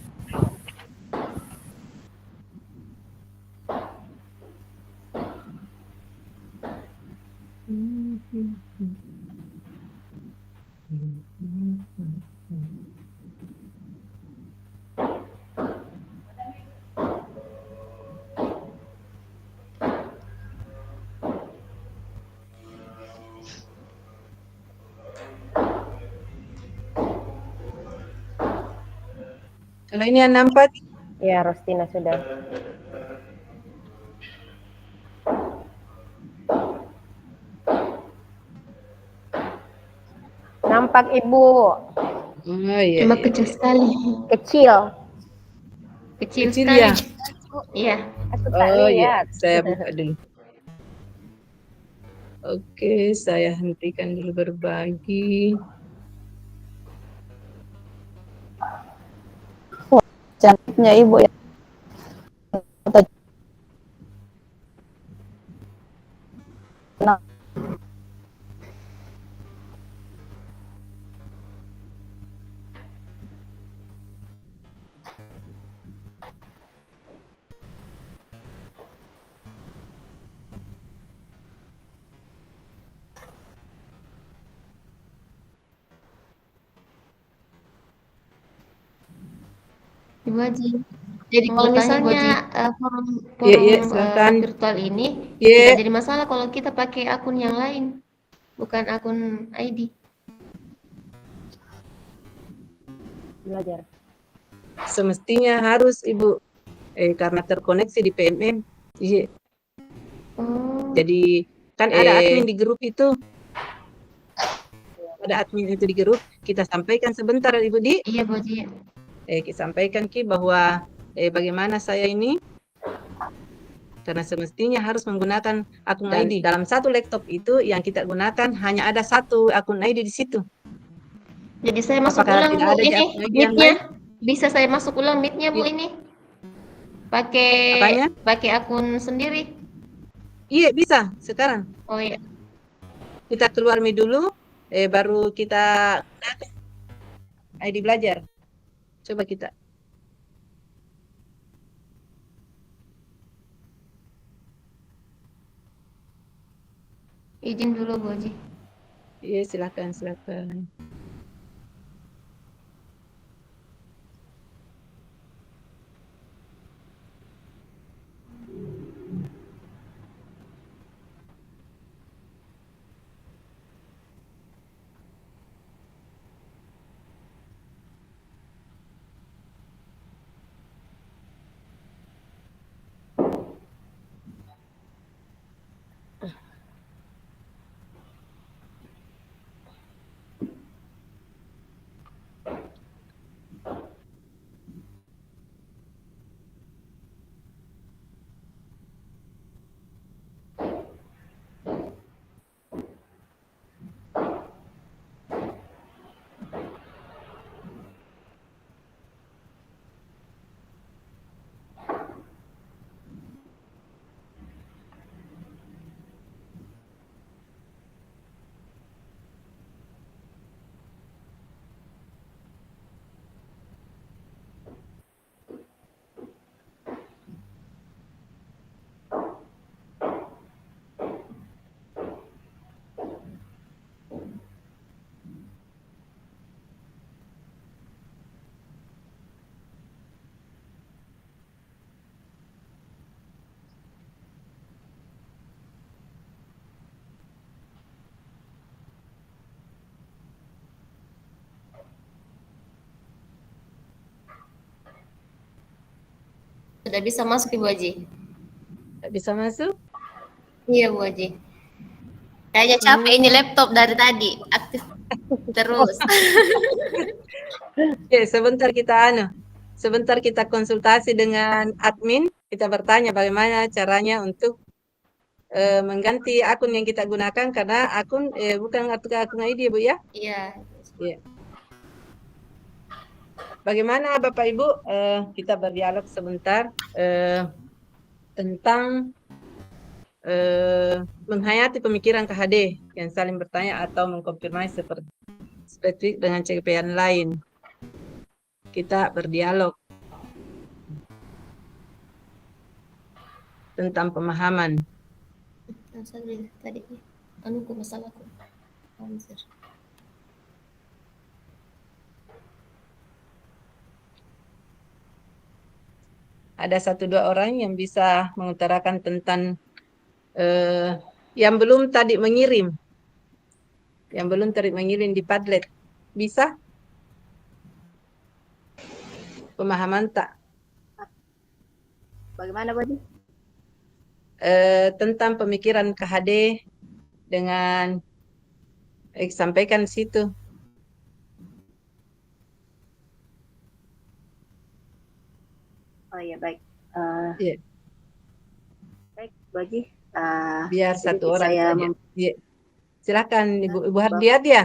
Kalau ini yang nampak? Ya, Rostina sudah. Nampak Ibu. Oh, iya, Cuma iya. kecil sekali. Kecil. Kecil Kecil sekali. ya? Iya. Aku tak Oh iya, lihat. saya buka dulu. Oke, saya hentikan dulu berbagi. Cantiknya Ibu ya. Nah, Ibu Haji. Jadi kalau misalnya forum silakan. virtual ini Iya. tidak jadi masalah kalau kita pakai akun yang lain, bukan akun ID. Belajar. Semestinya harus Ibu, karena terkoneksi di PMM. Iya. Jadi kan ada admin di grup itu. Ada admin itu di grup, kita sampaikan sebentar Ibu Di. Iya Bu Haji. Kita sampaikan Ki bahwa bagaimana saya ini, karena semestinya harus menggunakan akun ID. Dalam satu laptop itu yang kita gunakan hanya ada satu akun ID di situ. Jadi saya masuk Apakah ulang tidak Bu ada ini akun ID yang meet-nya. lain? Bisa saya masuk ulang meet-nya Bu ini? Apanya? Pakai akun sendiri. Iya bisa sekarang. Oh iya. Kita keluar meet dulu, baru kita gunakan ID belajar. Coba kita. Izin dulu Bu Haji. Iya silakan silakan. Sudah bisa masuk Ibu Haji? Tidak bisa masuk? Iya Bu Haji. Kayaknya capek ini laptop dari tadi aktif terus. Sebentar kita konsultasi dengan admin, kita bertanya bagaimana caranya untuk mengganti akun yang kita gunakan karena akun bukan akun ID Bu ya? Iya. Iya. Bagaimana Bapak Ibu kita berdialog sebentar tentang menghayati pemikiran KHD yang saling bertanya atau mengkonfirmasi seperti dengan CGP yang lain. Kita berdialog tentang pemahaman. Tadi anuku masalahku. Ada 1-2 orang yang bisa mengutarakan tentang yang belum tadi mengirim. Yang belum tadi mengirim di Padlet. Bisa? Pemahaman tak? Bagaimana Bu Haji? Tentang pemikiran KHD dengan sampaikan di situ. Oh iya baik. Iya. Baik Bu Haji, Biar satu sedikit orang saya saja. Iya. Silakan Ibu Hardiat ya.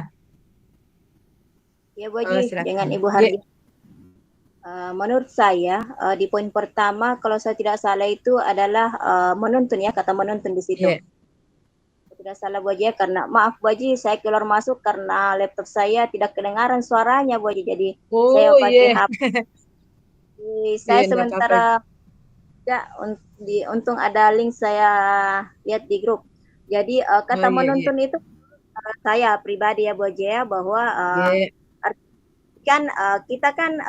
Ya Bu Haji, silakan. dengan Ibu Hardiat. Menurut saya di poin pertama kalau saya tidak salah itu adalah menuntun ya, kata menuntun di situ. Tidak salah Bu Haji, karena maaf Bu Haji, saya keluar masuk karena laptop saya tidak kedengaran suaranya Bu Haji, jadi saya pakai HP. Saya sementara ya, untung ada link saya lihat di grup. Jadi kata menuntun itu saya pribadi ya Bu Haji ya, bahwa kan kita kan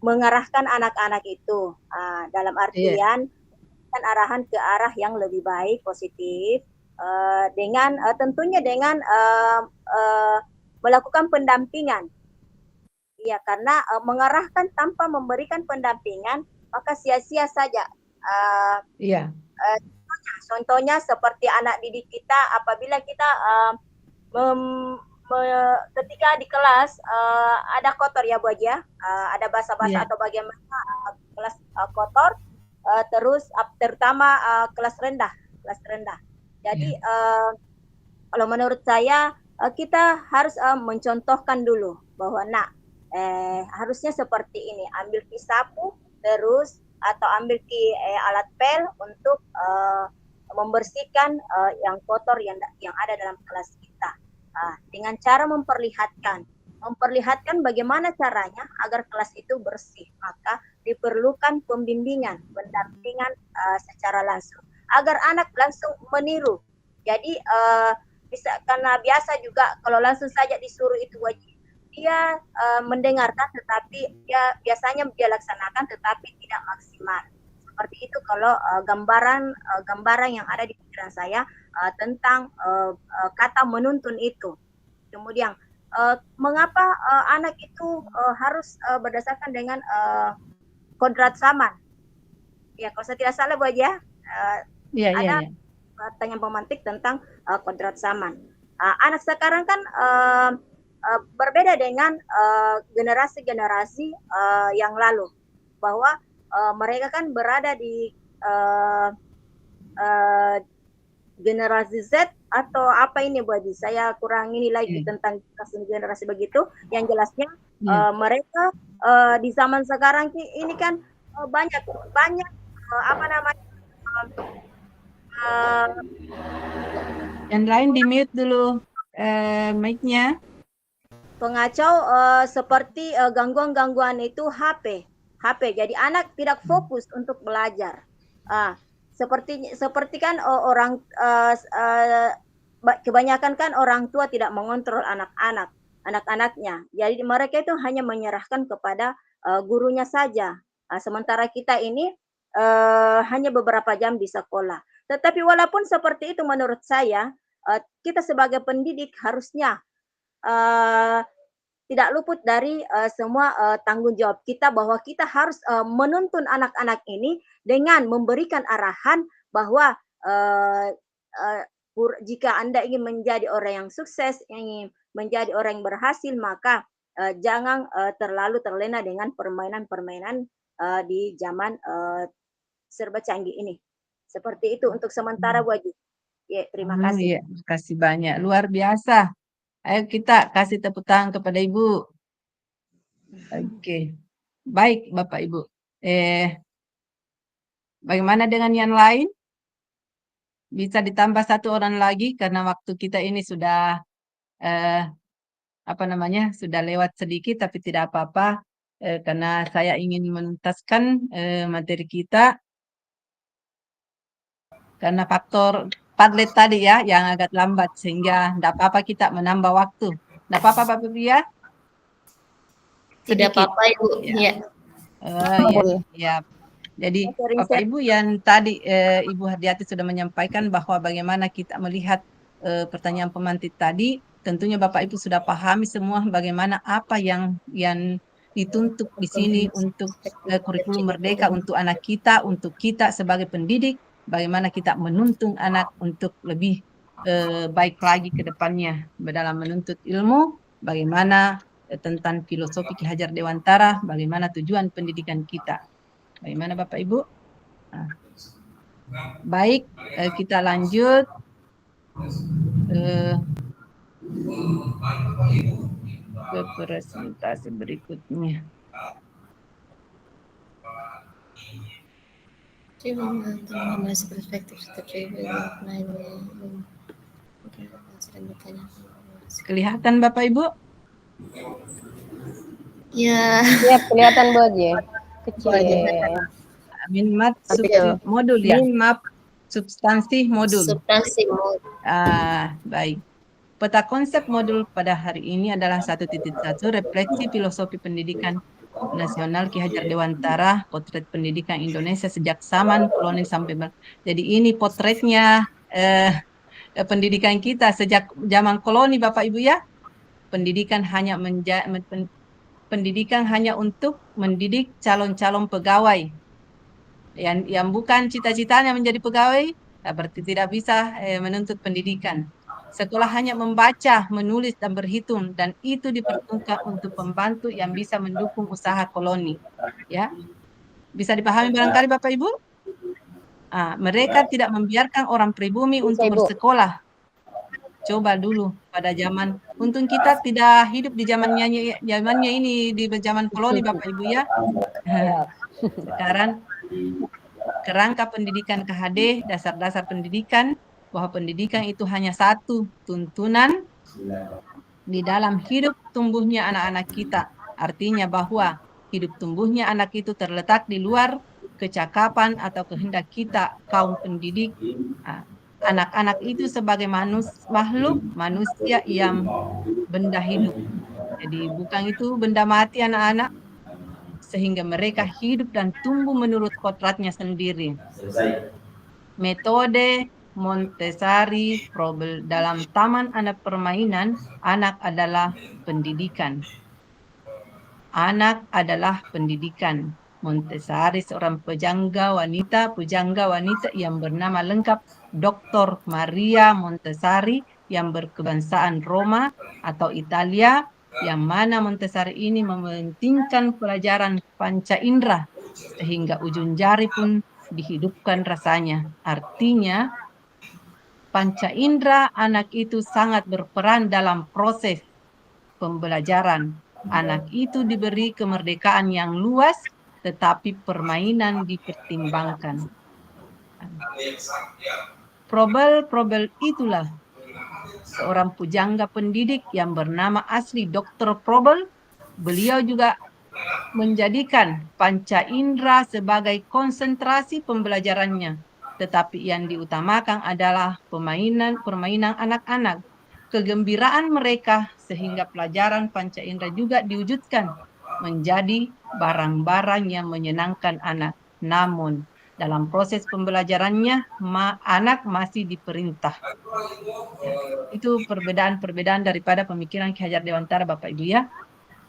mengarahkan anak-anak itu dalam artian kan arahan ke arah yang lebih baik, positif, dengan tentunya dengan melakukan pendampingan. Iya, karena mengarahkan tanpa memberikan pendampingan maka sia-sia saja. Contohnya seperti anak didik kita, apabila kita ketika di kelas ada kotor ya Bu Haji ya, ada basa-basa atau bagaimana kelas kotor, terus terutama kelas rendah. Jadi kalau menurut saya kita harus mencontohkan dulu bahwa harusnya seperti ini, ambil sapu terus atau ambil alat pel untuk membersihkan yang kotor yang ada dalam kelas kita. Dengan cara memperlihatkan bagaimana caranya agar kelas itu bersih, maka diperlukan pembimbingan, pendampingan secara langsung agar anak langsung meniru. Jadi bisa, karena biasa juga kalau langsung saja disuruh itu wajib, dia mendengarkan tetapi biasanya dia laksanakan tetapi tidak maksimal. Seperti itu kalau gambaran yang ada di pikiran saya tentang kata menuntun itu. Kemudian mengapa anak itu harus berdasarkan dengan kodrat zaman? Ya, kalau saya tidak salah Bu Haji ya, ada pertanyaan pemantik tentang kodrat zaman. Anak sekarang kan berbeda dengan generasi-generasi yang lalu, bahwa mereka kan berada di generasi Z atau apa ini Bu Haji? Saya kurang ini lagi tentang generasi begitu. Yang jelasnya mereka di zaman sekarang ini kan banyak apa namanya? Yang lain di mute dulu mic-nya. Pengacau seperti gangguan-gangguan itu HP. Jadi anak tidak fokus untuk belajar. Seperti kan kebanyakan kan orang tua tidak mengontrol anak-anaknya. Jadi mereka itu hanya menyerahkan kepada gurunya saja. Sementara kita ini hanya beberapa jam di sekolah. Tetapi walaupun seperti itu, menurut saya kita sebagai pendidik harusnya tidak luput dari semua tanggung jawab kita, bahwa kita harus menuntun anak-anak ini dengan memberikan arahan bahwa jika Anda ingin menjadi orang yang sukses, ingin menjadi orang yang berhasil, maka jangan terlalu terlena dengan permainan-permainan di zaman serba canggih ini. Seperti itu untuk sementara Bu Haji. Ya, terima kasih. Terima kasih banyak, luar biasa. Ayo kita kasih tepuk tangan kepada Ibu. Oke. Baik Bapak Ibu. Bagaimana dengan yang lain? Bisa ditambah satu orang lagi karena waktu kita ini sudah sudah lewat sedikit, tapi tidak apa-apa karena saya ingin menuntaskan materi kita karena faktor Padlet tadi ya yang agak lambat, sehingga tidak apa-apa kita menambah waktu. Tidak apa-apa Bapak Ibu ya? Tidak apa-apa Ibu. Ya. Jadi Bapak Ibu yang tadi Ibu Hardiati sudah menyampaikan bahwa bagaimana kita melihat pertanyaan pemantik tadi, tentunya Bapak Ibu sudah pahami semua bagaimana apa yang dituntut di sini untuk kurikulum merdeka untuk anak kita, untuk kita sebagai pendidik. Bagaimana kita menuntun anak untuk lebih baik lagi ke depannya dalam menuntut ilmu, bagaimana tentang filosofi Ki Hajar Dewantara, bagaimana tujuan pendidikan kita. Bagaimana Bapak Ibu? Baik, kita lanjut ke presentasi berikutnya. Kelihatan Bapak Ibu? Ya. Ya, kelihatan Bu Haji. Kecil ya. Minmap modul ya. Minmap substansi modul. Substansi modul. Baik. Peta konsep modul pada hari ini adalah 1.1 refleksi filosofi pendidikan nasional Ki Hajar Dewantara, potret pendidikan Indonesia sejak zaman koloni sampai jadi ini potretnya pendidikan kita sejak zaman koloni Bapak Ibu ya. Pendidikan hanya untuk mendidik calon-calon pegawai yang bukan cita-citanya menjadi pegawai, berarti tidak bisa menuntut pendidikan. Sekolah hanya membaca, menulis, dan berhitung, dan itu diperuntukkan untuk pembantu yang bisa mendukung usaha koloni. Ya, bisa dipahami barangkali Bapak Ibu? Mereka tidak membiarkan orang pribumi untuk bersekolah. Coba dulu pada zaman, untung kita tidak hidup di zamannya ini, di zaman koloni Bapak Ibu ya. Sekarang kerangka pendidikan KHD, dasar-dasar pendidikan, bahwa pendidikan itu hanya satu tuntunan di dalam hidup tumbuhnya anak-anak kita. Artinya bahwa hidup tumbuhnya anak itu terletak di luar kecakapan atau kehendak kita, kaum pendidik. Anak-anak itu sebagai makhluk manusia yang benda hidup. Jadi bukan itu benda mati anak-anak, sehingga mereka hidup dan tumbuh menurut kodratnya sendiri. Metode Montessori Probel dalam Taman Anak Permainan, anak adalah pendidikan. Anak adalah pendidikan. Montessori seorang pujangga wanita yang bernama lengkap Dr. Maria Montessori yang berkebangsaan Roma atau Italia, yang mana Montessori ini mementingkan pelajaran panca indera sehingga ujung jari pun dihidupkan rasanya. Artinya panca indera anak itu sangat berperan dalam proses pembelajaran. Anak itu diberi kemerdekaan yang luas, tetapi permainan dipertimbangkan. Probel itulah seorang pujangga pendidik yang bernama asli Dr. Probel. Beliau juga menjadikan panca indera sebagai konsentrasi pembelajarannya, tetapi yang diutamakan adalah permainan anak-anak, kegembiraan mereka, sehingga pelajaran panca indera juga diwujudkan menjadi barang-barang yang menyenangkan anak. Namun dalam proses pembelajarannya anak masih diperintah. Itu perbedaan daripada pemikiran Ki Hajar Dewantara Bapak Ibu ya.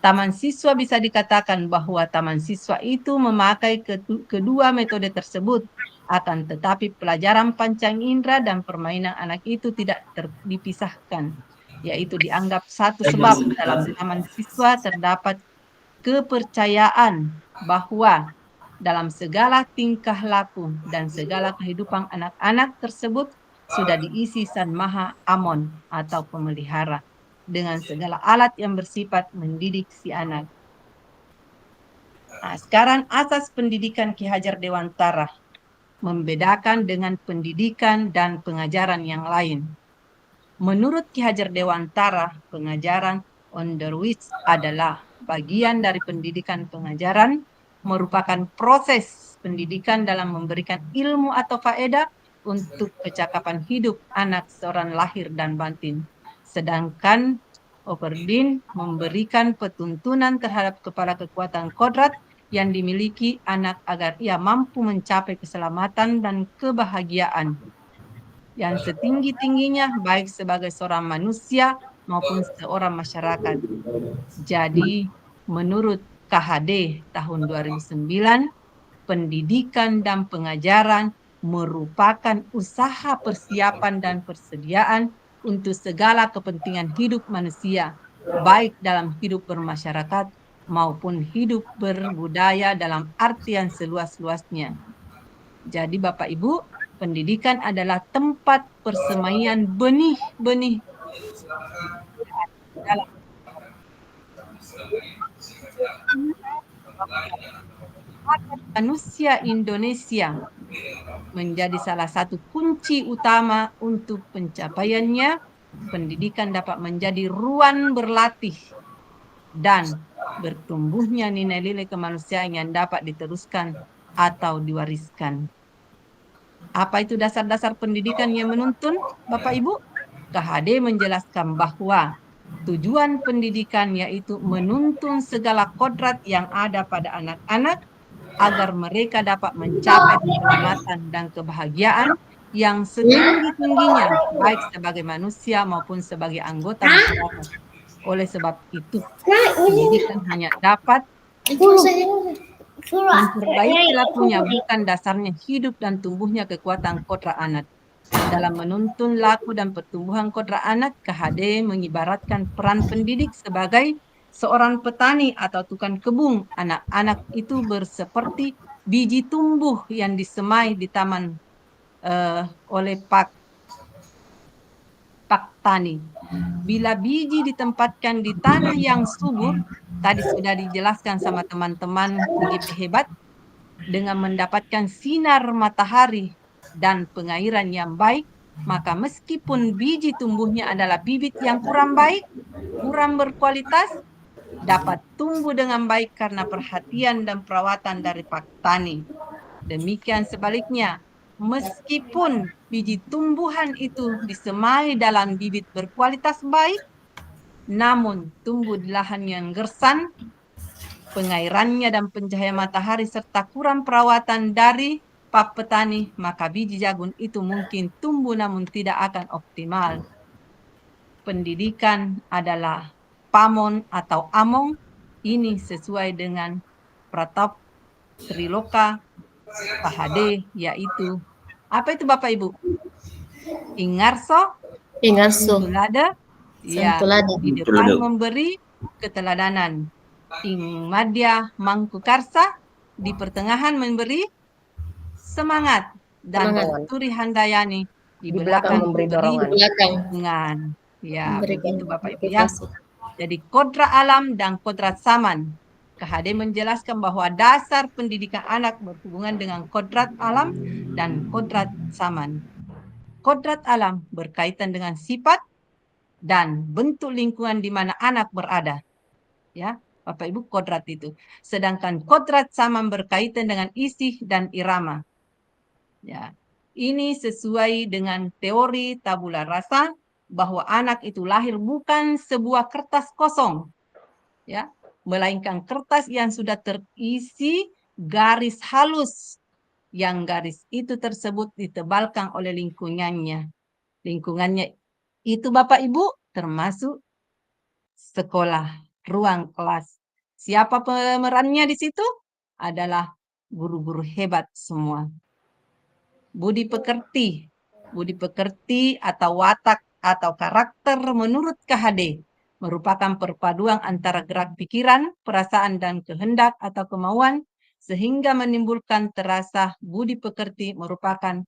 Taman siswa bisa dikatakan bahwa taman siswa itu memakai kedua metode tersebut, akan tetapi pelajaran panca indera dan permainan anak itu tidak dipisahkan, yaitu dianggap satu sebab dalam taman siswa terdapat kepercayaan bahwa dalam segala tingkah laku dan segala kehidupan anak-anak tersebut sudah diisi Sang Maha Amon atau pemelihara dengan segala alat yang bersifat mendidik si anak. Sekarang asas pendidikan Ki Hajar Dewantara membedakan dengan pendidikan dan pengajaran yang lain. Menurut Ki Hajar Dewantara, pengajaran onderwijs adalah bagian dari pendidikan pengajaran, merupakan proses pendidikan dalam memberikan ilmu atau faedah untuk kecakapan hidup anak seorang lahir dan batin. Sedangkan Operdin memberikan petuntunan terhadap kepala kekuatan kodrat yang dimiliki anak agar ia mampu mencapai keselamatan dan kebahagiaan yang setinggi-tingginya baik sebagai seorang manusia maupun seorang masyarakat. Jadi menurut KHD tahun 2009, pendidikan dan pengajaran merupakan usaha persiapan dan persediaan untuk segala kepentingan hidup manusia, baik dalam hidup bermasyarakat maupun hidup berbudaya dalam artian seluas-luasnya. Jadi Bapak Ibu, Pendidikan adalah tempat persemaian benih-benih dalam manusia Indonesia menjadi salah satu kunci utama untuk pencapaiannya. Pendidikan dapat menjadi ruang berlatih dan bertumbuhnya nilai-nilai kemanusiaan yang dapat diteruskan atau diwariskan. Apa itu dasar-dasar pendidikan yang menuntun, Bapak Ibu? KHD menjelaskan bahwa tujuan pendidikan yaitu menuntun segala kodrat yang ada pada anak-anak agar mereka dapat mencapai keselamatan dan kebahagiaan yang setinggi-tingginya, baik sebagai manusia maupun sebagai anggota masyarakat. Oleh sebab itu, pendidikan hanya dapat memperbaiki lakunya, bukan dasarnya hidup dan tumbuhnya kekuatan kodrat anak. Dalam menuntun laku dan pertumbuhan kodrat anak, KHD mengibaratkan peran pendidik sebagai seorang petani atau tukang kebun. Anak-anak itu berseperti biji tumbuh yang disemai di taman oleh pak tani. Bila biji ditempatkan di tanah yang subur, tadi sudah dijelaskan sama teman-teman TGP hebat, dengan mendapatkan sinar matahari dan pengairan yang baik, maka meskipun biji tumbuhnya adalah bibit yang kurang baik, kurang berkualitas, dapat tumbuh dengan baik karena perhatian dan perawatan dari pak tani. Demikian sebaliknya, meskipun biji tumbuhan itu disemai dalam bibit berkualitas baik, namun tumbuh di lahan yang gersan, pengairannya dan pencahayaan matahari serta kurang perawatan dari pak petani, maka biji jagung itu mungkin tumbuh namun tidak akan optimal. Pendidikan adalah pamon atau among, ini sesuai dengan Pratap Triloka KHD, yaitu apa itu Bapak Ibu? Ingarso, Santulada, ya, di depan memberi keteladanan. Ing madya mangkukarsa, di pertengahan memberi semangat, dan Turi Handayani di belakang memberi dukungan. Ya, begitu Bapak Ibu ya. Jadi kodrat alam dan kodrat saman. KHD menjelaskan bahwa dasar pendidikan anak berhubungan dengan kodrat alam dan kodrat saman. Kodrat alam berkaitan dengan sifat dan bentuk lingkungan di mana anak berada. Ya, Bapak Ibu, kodrat itu. Sedangkan kodrat saman berkaitan dengan isi dan irama. Ya, ini sesuai dengan teori tabula rasa bahwa anak itu lahir bukan sebuah kertas kosong, ya, melainkan kertas yang sudah terisi garis halus, yang garis itu tersebut ditebalkan oleh lingkungannya. Lingkungannya itu Bapak Ibu termasuk sekolah, ruang kelas. Siapa pemerannya di situ? Adalah guru-guru hebat semua. Budi pekerti atau watak atau karakter menurut KHD merupakan perpaduan antara gerak pikiran, perasaan, dan kehendak atau kemauan, sehingga menimbulkan terasa budi pekerti merupakan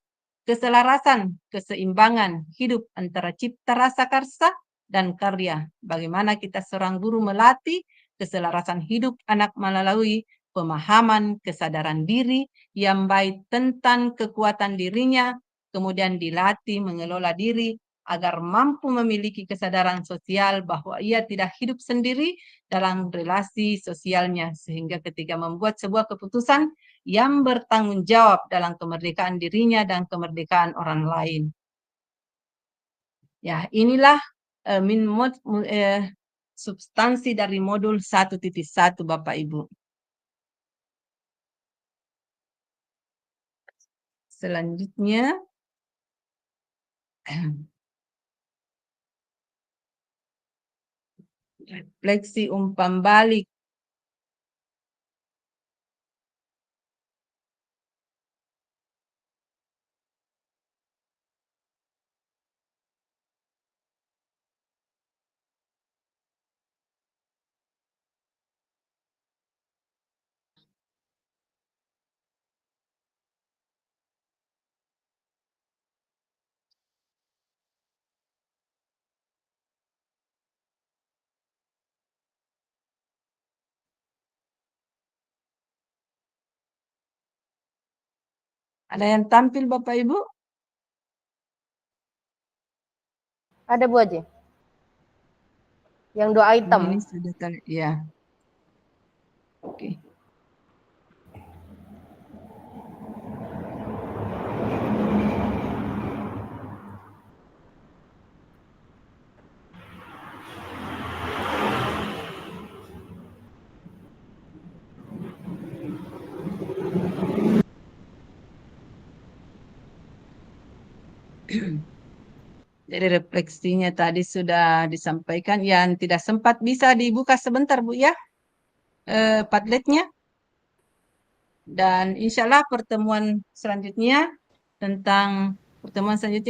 keselarasan, keseimbangan hidup antara cipta rasa karsa dan karya. Bagaimana kita seorang guru melatih keselarasan hidup anak melalui pemahaman kesadaran diri yang baik tentang kekuatan dirinya, kemudian dilatih mengelola diri agar mampu memiliki kesadaran sosial bahwa ia tidak hidup sendiri dalam relasi sosialnya, sehingga ketika membuat sebuah keputusan yang bertanggung jawab dalam kemerdekaan dirinya dan kemerdekaan orang lain. Ya, inilah substansi dari modul 1.1 Bapak Ibu. Selanjutnya, refleksi umpan balik. Ada yang tampil Bapak Ibu? Ada Bu Haji. Yang 2 item. Ini sudah ya. Oke. Jadi refleksinya tadi sudah disampaikan, yang tidak sempat bisa dibuka sebentar Bu ya, Padletnya. Dan insya Allah pertemuan selanjutnya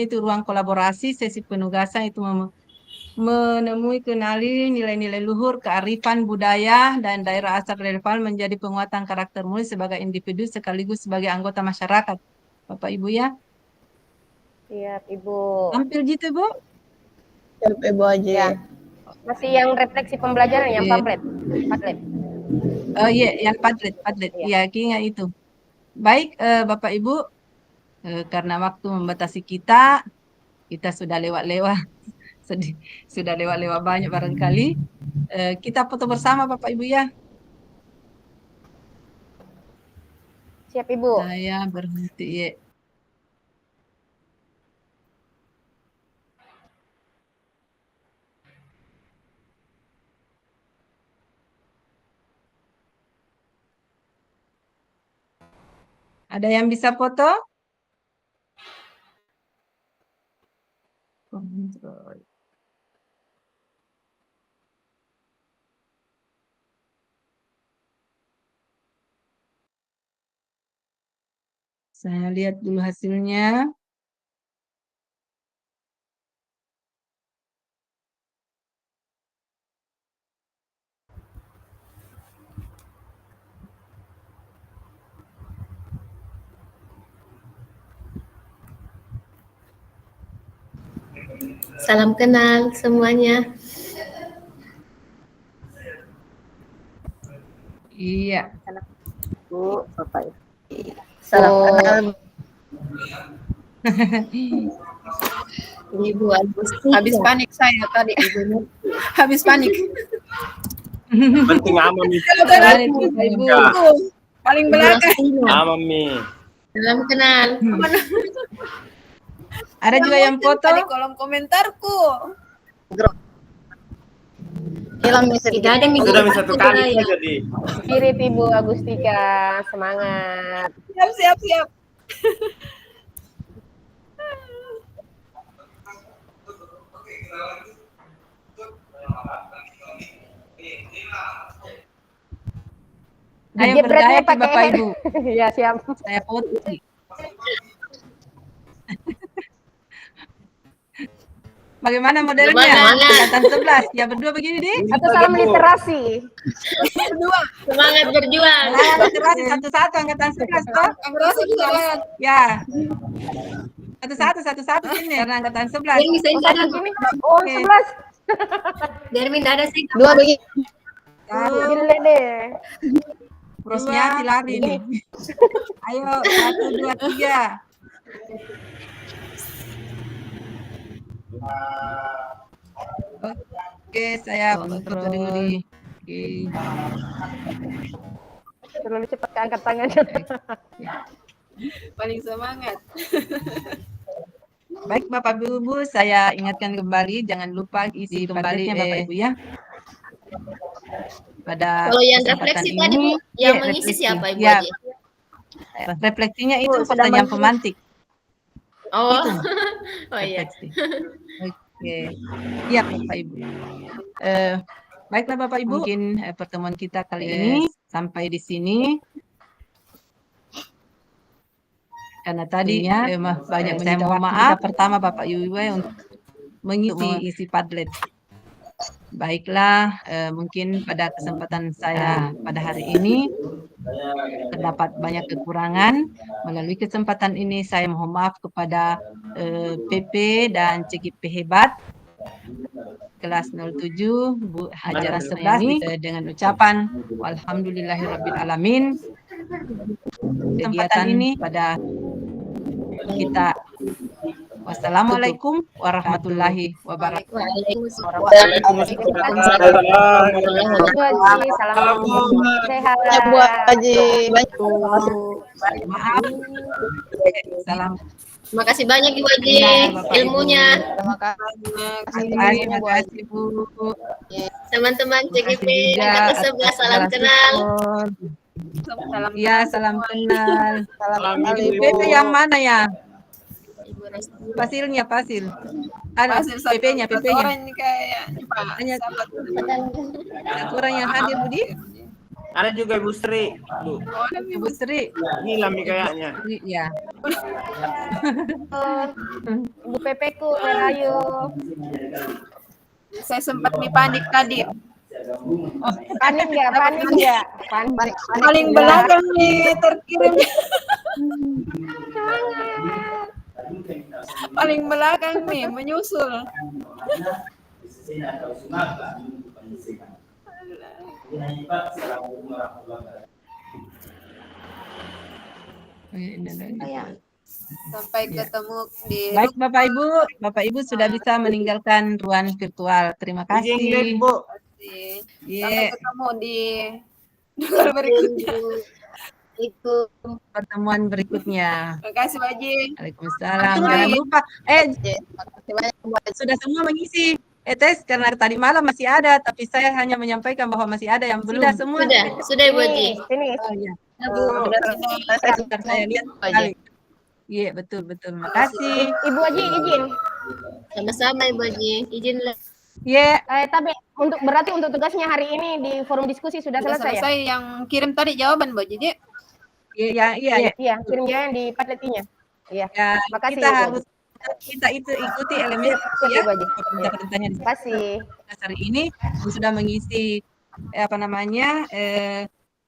itu ruang kolaborasi, sesi penugasan itu menemui kenali nilai-nilai luhur, kearifan budaya, dan daerah asal relevan menjadi penguatan karakter murid sebagai individu sekaligus sebagai anggota masyarakat. Bapak Ibu ya. Siap Ibu. Tampil gitu Bu? Siap Ibu Haji. Ya. Masih yang refleksi pembelajaran yang Padlet. Oh iya, yang Padlet. Iya, ingat itu. Baik, Bapak Ibu, karena waktu membatasi kita sudah lewat-lewat, sudah lewat-lewat banyak barangkali. Kita foto bersama Bapak Ibu ya. Siap Ibu. Saya berhenti ya. Ada yang bisa foto? Kontrol. Saya lihat dulu hasilnya. Salam kenal semuanya. Iya. Bu, Bapak Ibu. Salam kenal. Ibu Agusti. Habis panik saya tadi. Habis panik. Penting aman nih. Ibu. Paling belakang. Aman nih. Salam kenal. Ada juga yang foto? Di kolom komentarku. Tidak ada yang Sudah bisa satu kali jadi. Spirit Ibu Agustika, semangat. Siap. Ayo berdaya Bapak Ibu. Ya siap. Saya foto. Bagaimana modelnya? Angkatan 11. Ya berdua begini deh. Atau salam literasi. Berdua. Semangat berjuang. Salam literasi satu-satu angkatan 11 toh. Angkatan 11. Ya. Satu-satu ini karena angkatan 11. Yang bisa ada Sini. Oh, 11. Biar minta ada sih. 2 begini. Gile deh. Prosnya lari nih. Ayo 1, 2, 3. Oke, saya foto dulu nih. Oke. Terlalu cepat keangkat tangannya. Paling semangat. Baik Bapak Ibu, saya ingatkan kembali, jangan lupa isi kembali Bapak Ibu ya. Pada kalau yang refleksi tadi Bu, yang mengisi siapa Ibu ya, Haji? Refleksinya itu pertanyaan pemantik. Oh, Itu. oh iya. Oke, iya Bapak Ibu. Baiklah Bapak Ibu, mungkin pertemuan kita kali ini sampai di sini. Karena tadinya banyak saya mohon maaf. Pertama Bapak Ibu untuk mengisi Padlet. Baiklah, mungkin pada kesempatan saya pada hari ini terdapat banyak kekurangan. Melalui kesempatan ini saya mohon maaf kepada PP dan CGP hebat kelas 07 Bu Hajar 11 dengan ucapan alhamdulillahirabbil alamin. Kegiatan ini pada kita. Wassalamualaikum warahmatullahi wabarakatuh. Salam sehat. Bu Haji. Maaf. Salam. Terima kasih banyak Ibu Haji ilmunya. Terima kasih Bu. Teman-teman CGP angkatan 11 salam kenal. Iya, salam kenal. Salam kenal PP Ibu. yang mana ya? Pasilnya, pasil. Ada PP-nya, PP-nya. Orang ini kayak Hanya kurang yang hadir, Budi. Ada juga Ibu Sri, Bu. Ibu Sri. Ini Lami kayaknya. Iya. Ibu PP ku, Merayu. saya sempat panik tadi. Panik ya, panik ya. Panik. Paling belakang nih terkirim. Paling belakang nih menyusul. Sampai ketemu di. Baik Bapak Ibu sudah bisa meninggalkan ruang virtual. Terima kasih. Izin, Bu. Sampai ketemu di berikutnya. Itu pertemuan berikutnya. Terima kasih Pak Haji. Waalaikumsalam. Jangan lupa. Sudah semua mengisi tes karena tadi malam masih ada, tapi saya hanya menyampaikan bahwa masih ada yang belum. Sudah semua. Sudah Ibu Haji. Sini. Oh, iya. Saya lihat sekali. Iya, betul. Terima kasih. Ibu Haji izin. Sama-sama Ibu Haji. Izin. Iya. Tapi berarti untuk tugasnya hari ini di forum diskusi sudah selesai ya? Yang kirim tadi jawaban Mbak Jadi. Iya. Kirim jawaban di Padletinya. Iya. Ya, makasih. Kita ikuti elemen ya. Pertanyaan. Terima kasih. Hari ini sudah mengisi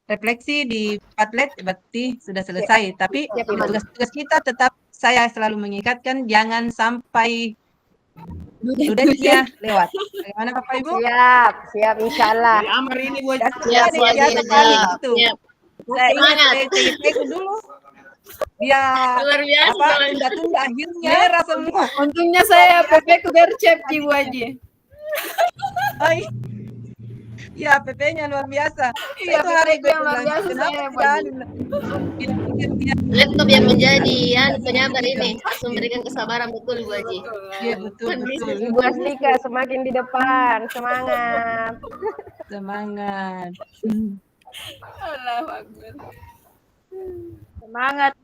refleksi di Padlet berarti sudah selesai. Tapi tugas kita tetap saya selalu mengingatkan jangan sampai ludesnya lewat. Bagaimana Bapak Ibu? Siap insyaallah. Di Amar ini Bu. Siap. Saya ingat CIP dulu. Ya, luar biasa. Tunda akhirnya merah semua. Untungnya saya PP ku bercep Ibu Haji. Ya, PP-nya luar biasa. Iya, Itu hari PP yang luar biasa saya laptop yang menjadi penyabar ini harus memberikan kesabaran betul Bu Haji. Iya, betul. Ibu Aslika semakin di depan, semangat. Semangat. Allahu Akbar. Semangat